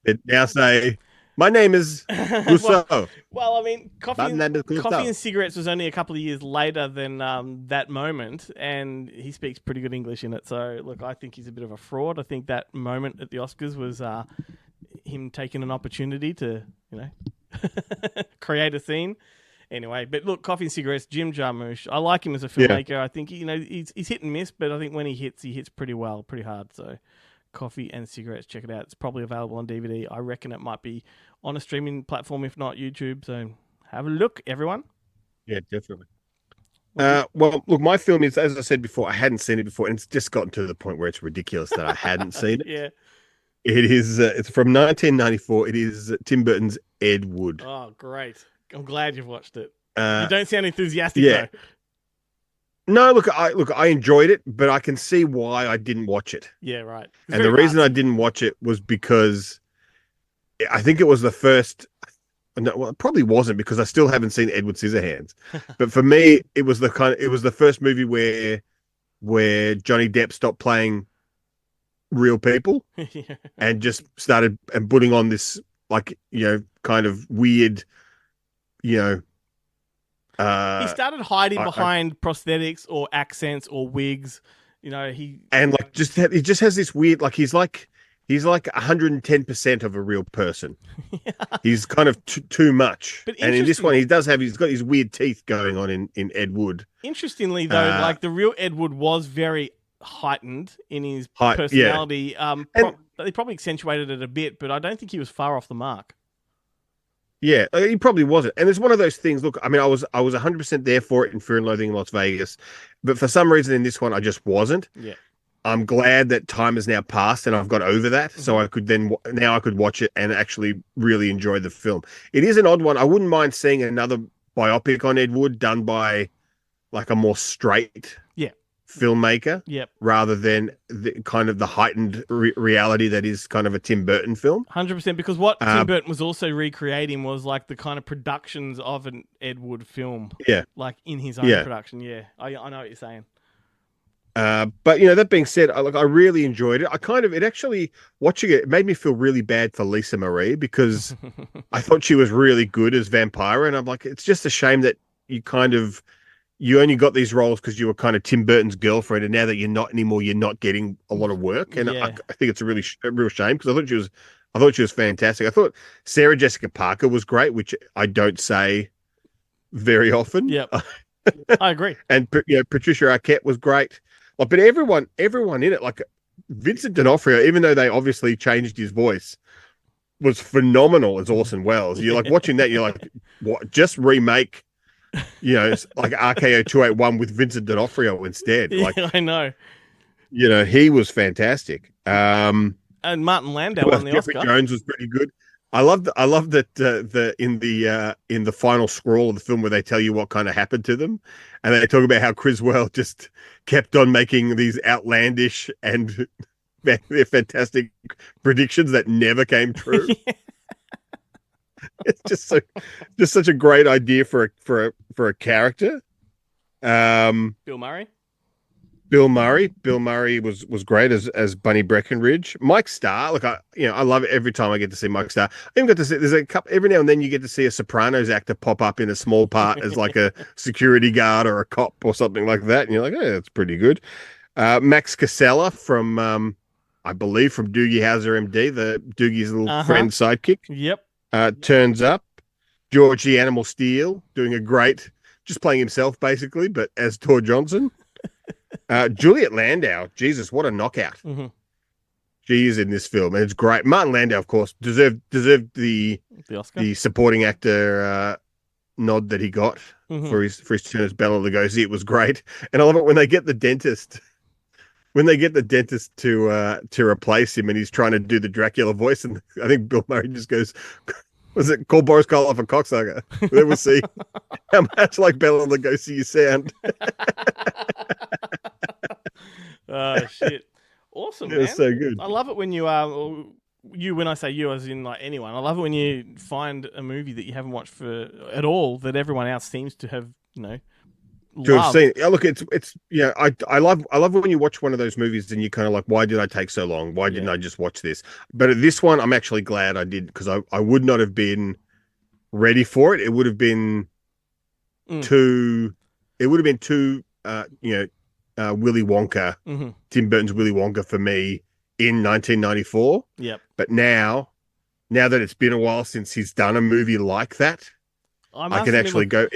that now say, my name is Rousseau. Well, I mean, Coffee and Cigarettes was only a couple of years later than that moment, and he speaks pretty good English in it. So, look, I think he's a bit of a fraud. I think that moment at the Oscars was him taking an opportunity to, you know, create a scene. Anyway, but look, Coffee and Cigarettes, Jim Jarmusch. I like him as a filmmaker. Yeah. I think, you know, he's hit and miss, but I think when he hits pretty well, pretty hard. So, Coffee and Cigarettes, check it out. It's probably available on DVD. I reckon it might be on a streaming platform, if not YouTube. So have a look, everyone. Yeah, definitely. Well, look, my film is, as I said before, I hadn't seen it before, and it's just gotten to the point where it's ridiculous that I hadn't seen it. Yeah. It is. It's from 1994. It is Tim Burton's Ed Wood. Oh, great! I'm glad you've watched it. You don't sound enthusiastic, yeah. though. No, I enjoyed it, but I can see why I didn't watch it. Yeah, right. And the reason I didn't watch it was because I think it was the first. No, well, it probably wasn't, because I still haven't seen Edward Scissorhands. But for me, it was the first movie where Johnny Depp stopped playing real people and just started and putting on this like, kind of weird, you know. He started hiding I- behind prosthetics or accents or wigs. He just has this weird, like he's like 110% of a real person. He's kind of too much. But and in this one, he's got his weird teeth going on in Ed Wood. Interestingly, though, like the real Ed Wood was very heightened in his personality. They probably accentuated it a bit, but I don't think he was far off the mark. Yeah, he probably wasn't. And it's one of those things. Look, I mean, I was 100% there for it in Fear and Loathing in Las Vegas, but for some reason in this one, I just wasn't. Yeah. I'm glad that time has now passed and I've got over that, so I could now I could watch it and actually really enjoy the film. It is an odd one. I wouldn't mind seeing another biopic on Ed Wood done by like a more straight filmmaker, rather than the kind of the heightened reality that is kind of a Tim Burton film. 100%, because what Tim Burton was also recreating was like the kind of productions of an Ed Wood film. Yeah, like in his own production. Yeah, I know what you're saying. But that being said, I really enjoyed it. It actually watching it made me feel really bad for Lisa Marie, because I thought she was really good as Vampira, and I'm like, it's just a shame that you only got these roles because you were kind of Tim Burton's girlfriend, and now that you're not anymore, you're not getting a lot of work. And I think it's a real shame, because I thought she was fantastic. I thought Sarah Jessica Parker was great, which I don't say very often. Yeah, I agree. And Patricia Arquette was great. Like, but everyone in it, like Vincent D'Onofrio, even though they obviously changed his voice, was phenomenal as Orson Welles. You're like watching that, you're like, what? Just remake. Like RKO 281 with Vincent D'Onofrio instead. Like, I know. He was fantastic. And Martin Landau won the Jeffrey Oscar. Jones was pretty good. I love that in the final scroll of the film where they tell you what kind of happened to them, and they talk about how Criswell just kept on making these outlandish and they're fantastic predictions that never came true. It's just such a great idea for a character. Bill Murray. Bill Murray was great as Bunny Breckenridge. Mike Starr, look, I love it every time I get to see Mike Starr. I even got to see, there's a couple every now and then you get to see a Sopranos actor pop up in a small part as like a security guard or a cop or something like that, and you're like, oh, that's pretty good. Max Casella from I believe from Doogie Howser MD, the Doogie's little friend sidekick. Yep. Turns up. George the Animal Steel doing a great, just playing himself basically, but as Tor Johnson. Juliet Landau, Jesus, what a knockout. Mm-hmm. She is in this film, and it's great. Martin Landau, of course, deserved the Oscar? the supporting actor nod that he got for his turn as Bela Lugosi. It was great, and I love it when they get the dentist. When they get the dentist to replace him, and he's trying to do the Dracula voice, and I think Bill Murray just goes, "Was it call Boris Karloff a cocksucker? We'll see how much like Bela Lugosi you sound." Oh shit! Awesome, man. It's so good. I love it when you when I say you, as in like anyone. I love it when you find a movie that you haven't watched at all that everyone else seems to have, to have seen. Yeah, look, it's I love when you watch one of those movies and you kind of like, why did I take so long? Why didn't I just watch this? But at this one, I'm actually glad I did, because I would not have been ready for it. It would have been too. It would have been too. Willy Wonka, Tim Burton's Willy Wonka for me in 1994. Yep. But now that it's been a while since he's done a movie like that, I can actually go.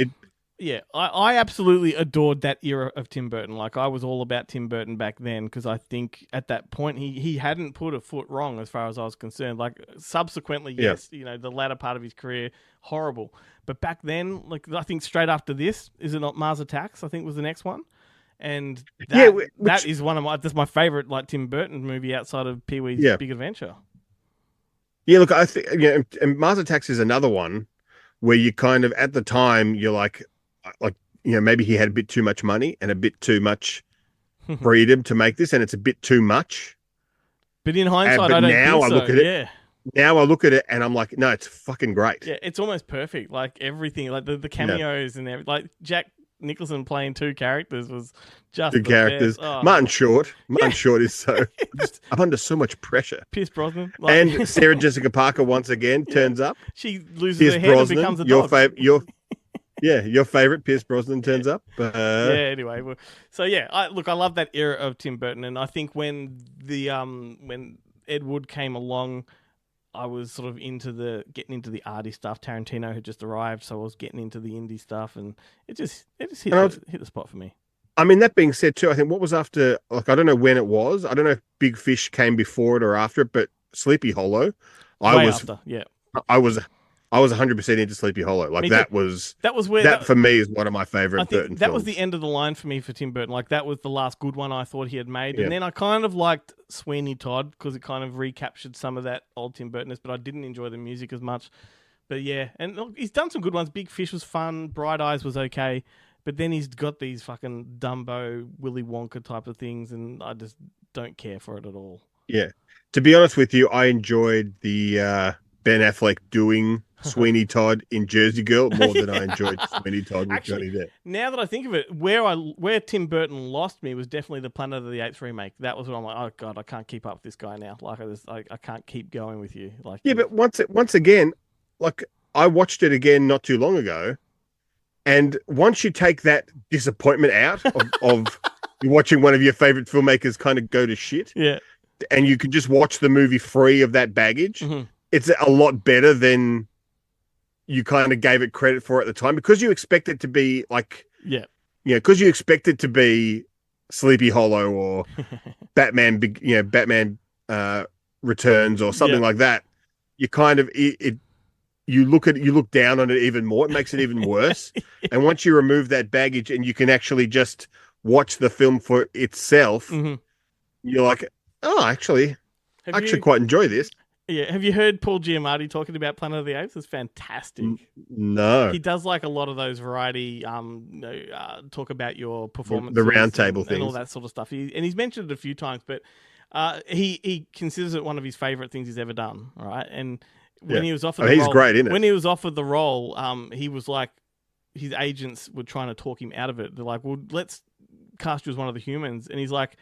Yeah, I absolutely adored that era of Tim Burton. Like, I was all about Tim Burton back then, because I think at that point he hadn't put a foot wrong as far as I was concerned. Like, subsequently, yes, the latter part of his career, horrible. But back then, like, I think straight after this, is it not Mars Attacks? I think was the next one. And that is that's my favorite, like, Tim Burton movie outside of Pee-wee's Big Adventure. Yeah, look, I think and Mars Attacks is another one where you kind of, at the time, you're like maybe he had a bit too much money and a bit too much freedom to make this, and it's a bit too much. But in hindsight, I don't think so. Look at it. Now I look at it and I'm like, no, it's fucking great. Yeah, it's almost perfect. Like everything, like the cameos and everything. Like Jack Nicholson playing two characters was just Two the characters. best. Oh. Martin Short. Martin Short is so. I'm under so much pressure. Pierce Brosnan. And Sarah Jessica Parker once again turns up. She loses Pierce her head Brosnan, and becomes a your dog. your favorite Pierce Brosnan turns up. Anyway, so I love that era of Tim Burton, and I think when Ed Wood came along, I was sort of getting into the arty stuff. Tarantino had just arrived, so I was getting into the indie stuff, and it just hit the spot for me. I mean, that being said, too, I think what was after, like, I don't know when it was. I don't know if Big Fish came before it or after it, but Sleepy Hollow, I was 100% into Sleepy Hollow. Like, that was where that for me is one of my favorite Burton that films. was the end of the line for me for Tim Burton. Like, that was the last good one I thought he had made. And then I kind of liked Sweeney Todd because it kind of recaptured some of that old Tim Burtonness, but I didn't enjoy the music as much. But and look, he's done some good ones. Big Fish was fun. Bright Eyes was okay. But then he's got these fucking Dumbo, Willy Wonka type of things, and I just don't care for it at all. Yeah. To be honest with you, I enjoyed the Ben Affleck doing Sweeney Todd in Jersey Girl more than I enjoyed Sweeney Todd with Johnny Depp. Now that I think of it, where Tim Burton lost me was definitely the Planet of the Apes remake. That was when I'm like, oh God, I can't keep up with this guy now. Like I can't keep going with you. Like, yeah, but once again, like I watched it again not too long ago. And once you take that disappointment out of watching one of your favorite filmmakers kind of go to shit, and you can just watch the movie free of that baggage, it's a lot better than you kind of gave it credit for at the time, because you expect it to be like, because you expect it to be Sleepy Hollow or Batman, Batman Returns or something like that. You kind of you look down on it even more. It makes it even worse. And once you remove that baggage and you can actually just watch the film for itself, you're like, oh, I actually quite enjoy this. Yeah. Have you heard Paul Giamatti talking about Planet of the Apes? It's fantastic. No. He does like a lot of those variety, talk about your performance, the round table things, and all that sort of stuff. He's mentioned it a few times, but he considers it one of his favorite things he's ever done. All right. And when he was offered the role, great, isn't it? When he was offered the role, he was like, his agents were trying to talk him out of it. They're like, well, let's cast you as one of the humans. And he's like,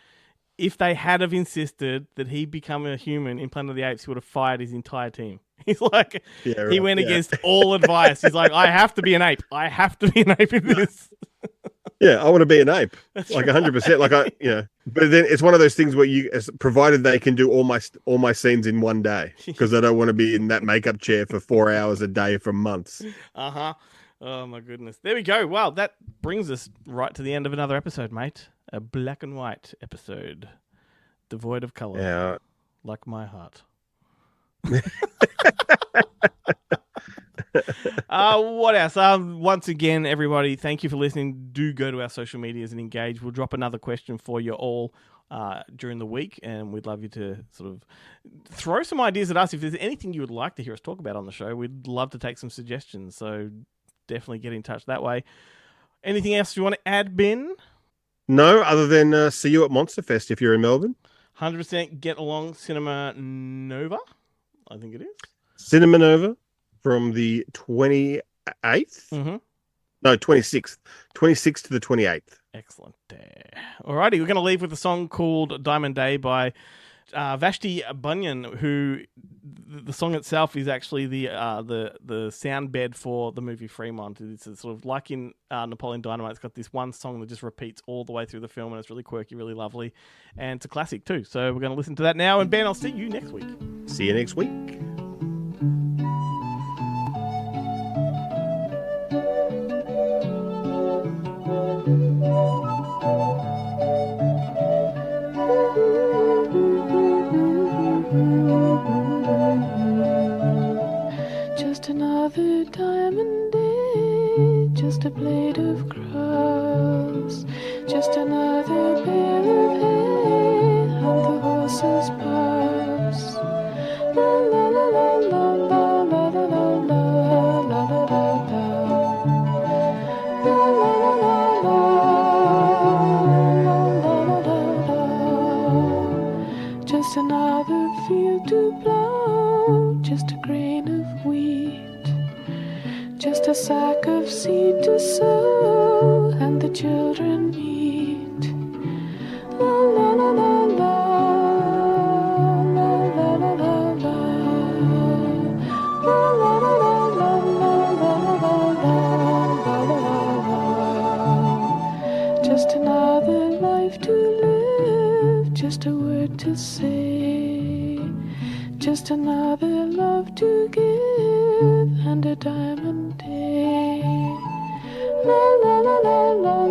if they had have insisted that he become a human in Planet of the Apes, he would have fired his entire team. He's like, he went against all advice. He's like, I have to be an ape. I have to be an ape in this. Yeah, I want to be an ape, like 100%. Like but then it's one of those things where provided they can do all my scenes in one day, because I don't want to be in that makeup chair for 4 hours a day for months. Oh my goodness. There we go. Wow, that brings us right to the end of another episode, mate. A black and white episode, devoid of color. Yeah, like my heart. What else? Once again, everybody, thank you for listening. Do go to our social medias and engage. We'll drop another question for you all during the week, and we'd love you to sort of throw some ideas at us. If there's anything you would like to hear us talk about on the show, we'd love to take some suggestions. So definitely get in touch that way. Anything else you want to add, Ben? No, other than see you at Monster Fest if you're in Melbourne. 100% get along. Cinema Nova, I think it is. Cinema Nova from the 28th? No, 26th. 26th to the 28th. Excellent. Alrighty, we're going to leave with a song called Diamond Day by Vashti Bunyan, who the song itself is actually the sound bed for the movie Fremont. It's sort of like in Napoleon Dynamite. It's got this one song that just repeats all the way through the film, and it's really quirky, really lovely, and it's a classic too. So we're going to listen to that now. And Ben, I'll see you next week. See you next week. Just another diamond day, just a blade of grass, just another bale of hay, and the horses pass. La la la la la la la la la la la la la. Just another field to plow, just a grain of wheat, just just a sack of seed to sow, and the children eat. La la la la la, la la la la la, la la la la la, la la la la. Just another life to live, just a word to say, just another love to give, and a diamond day. La la la la la.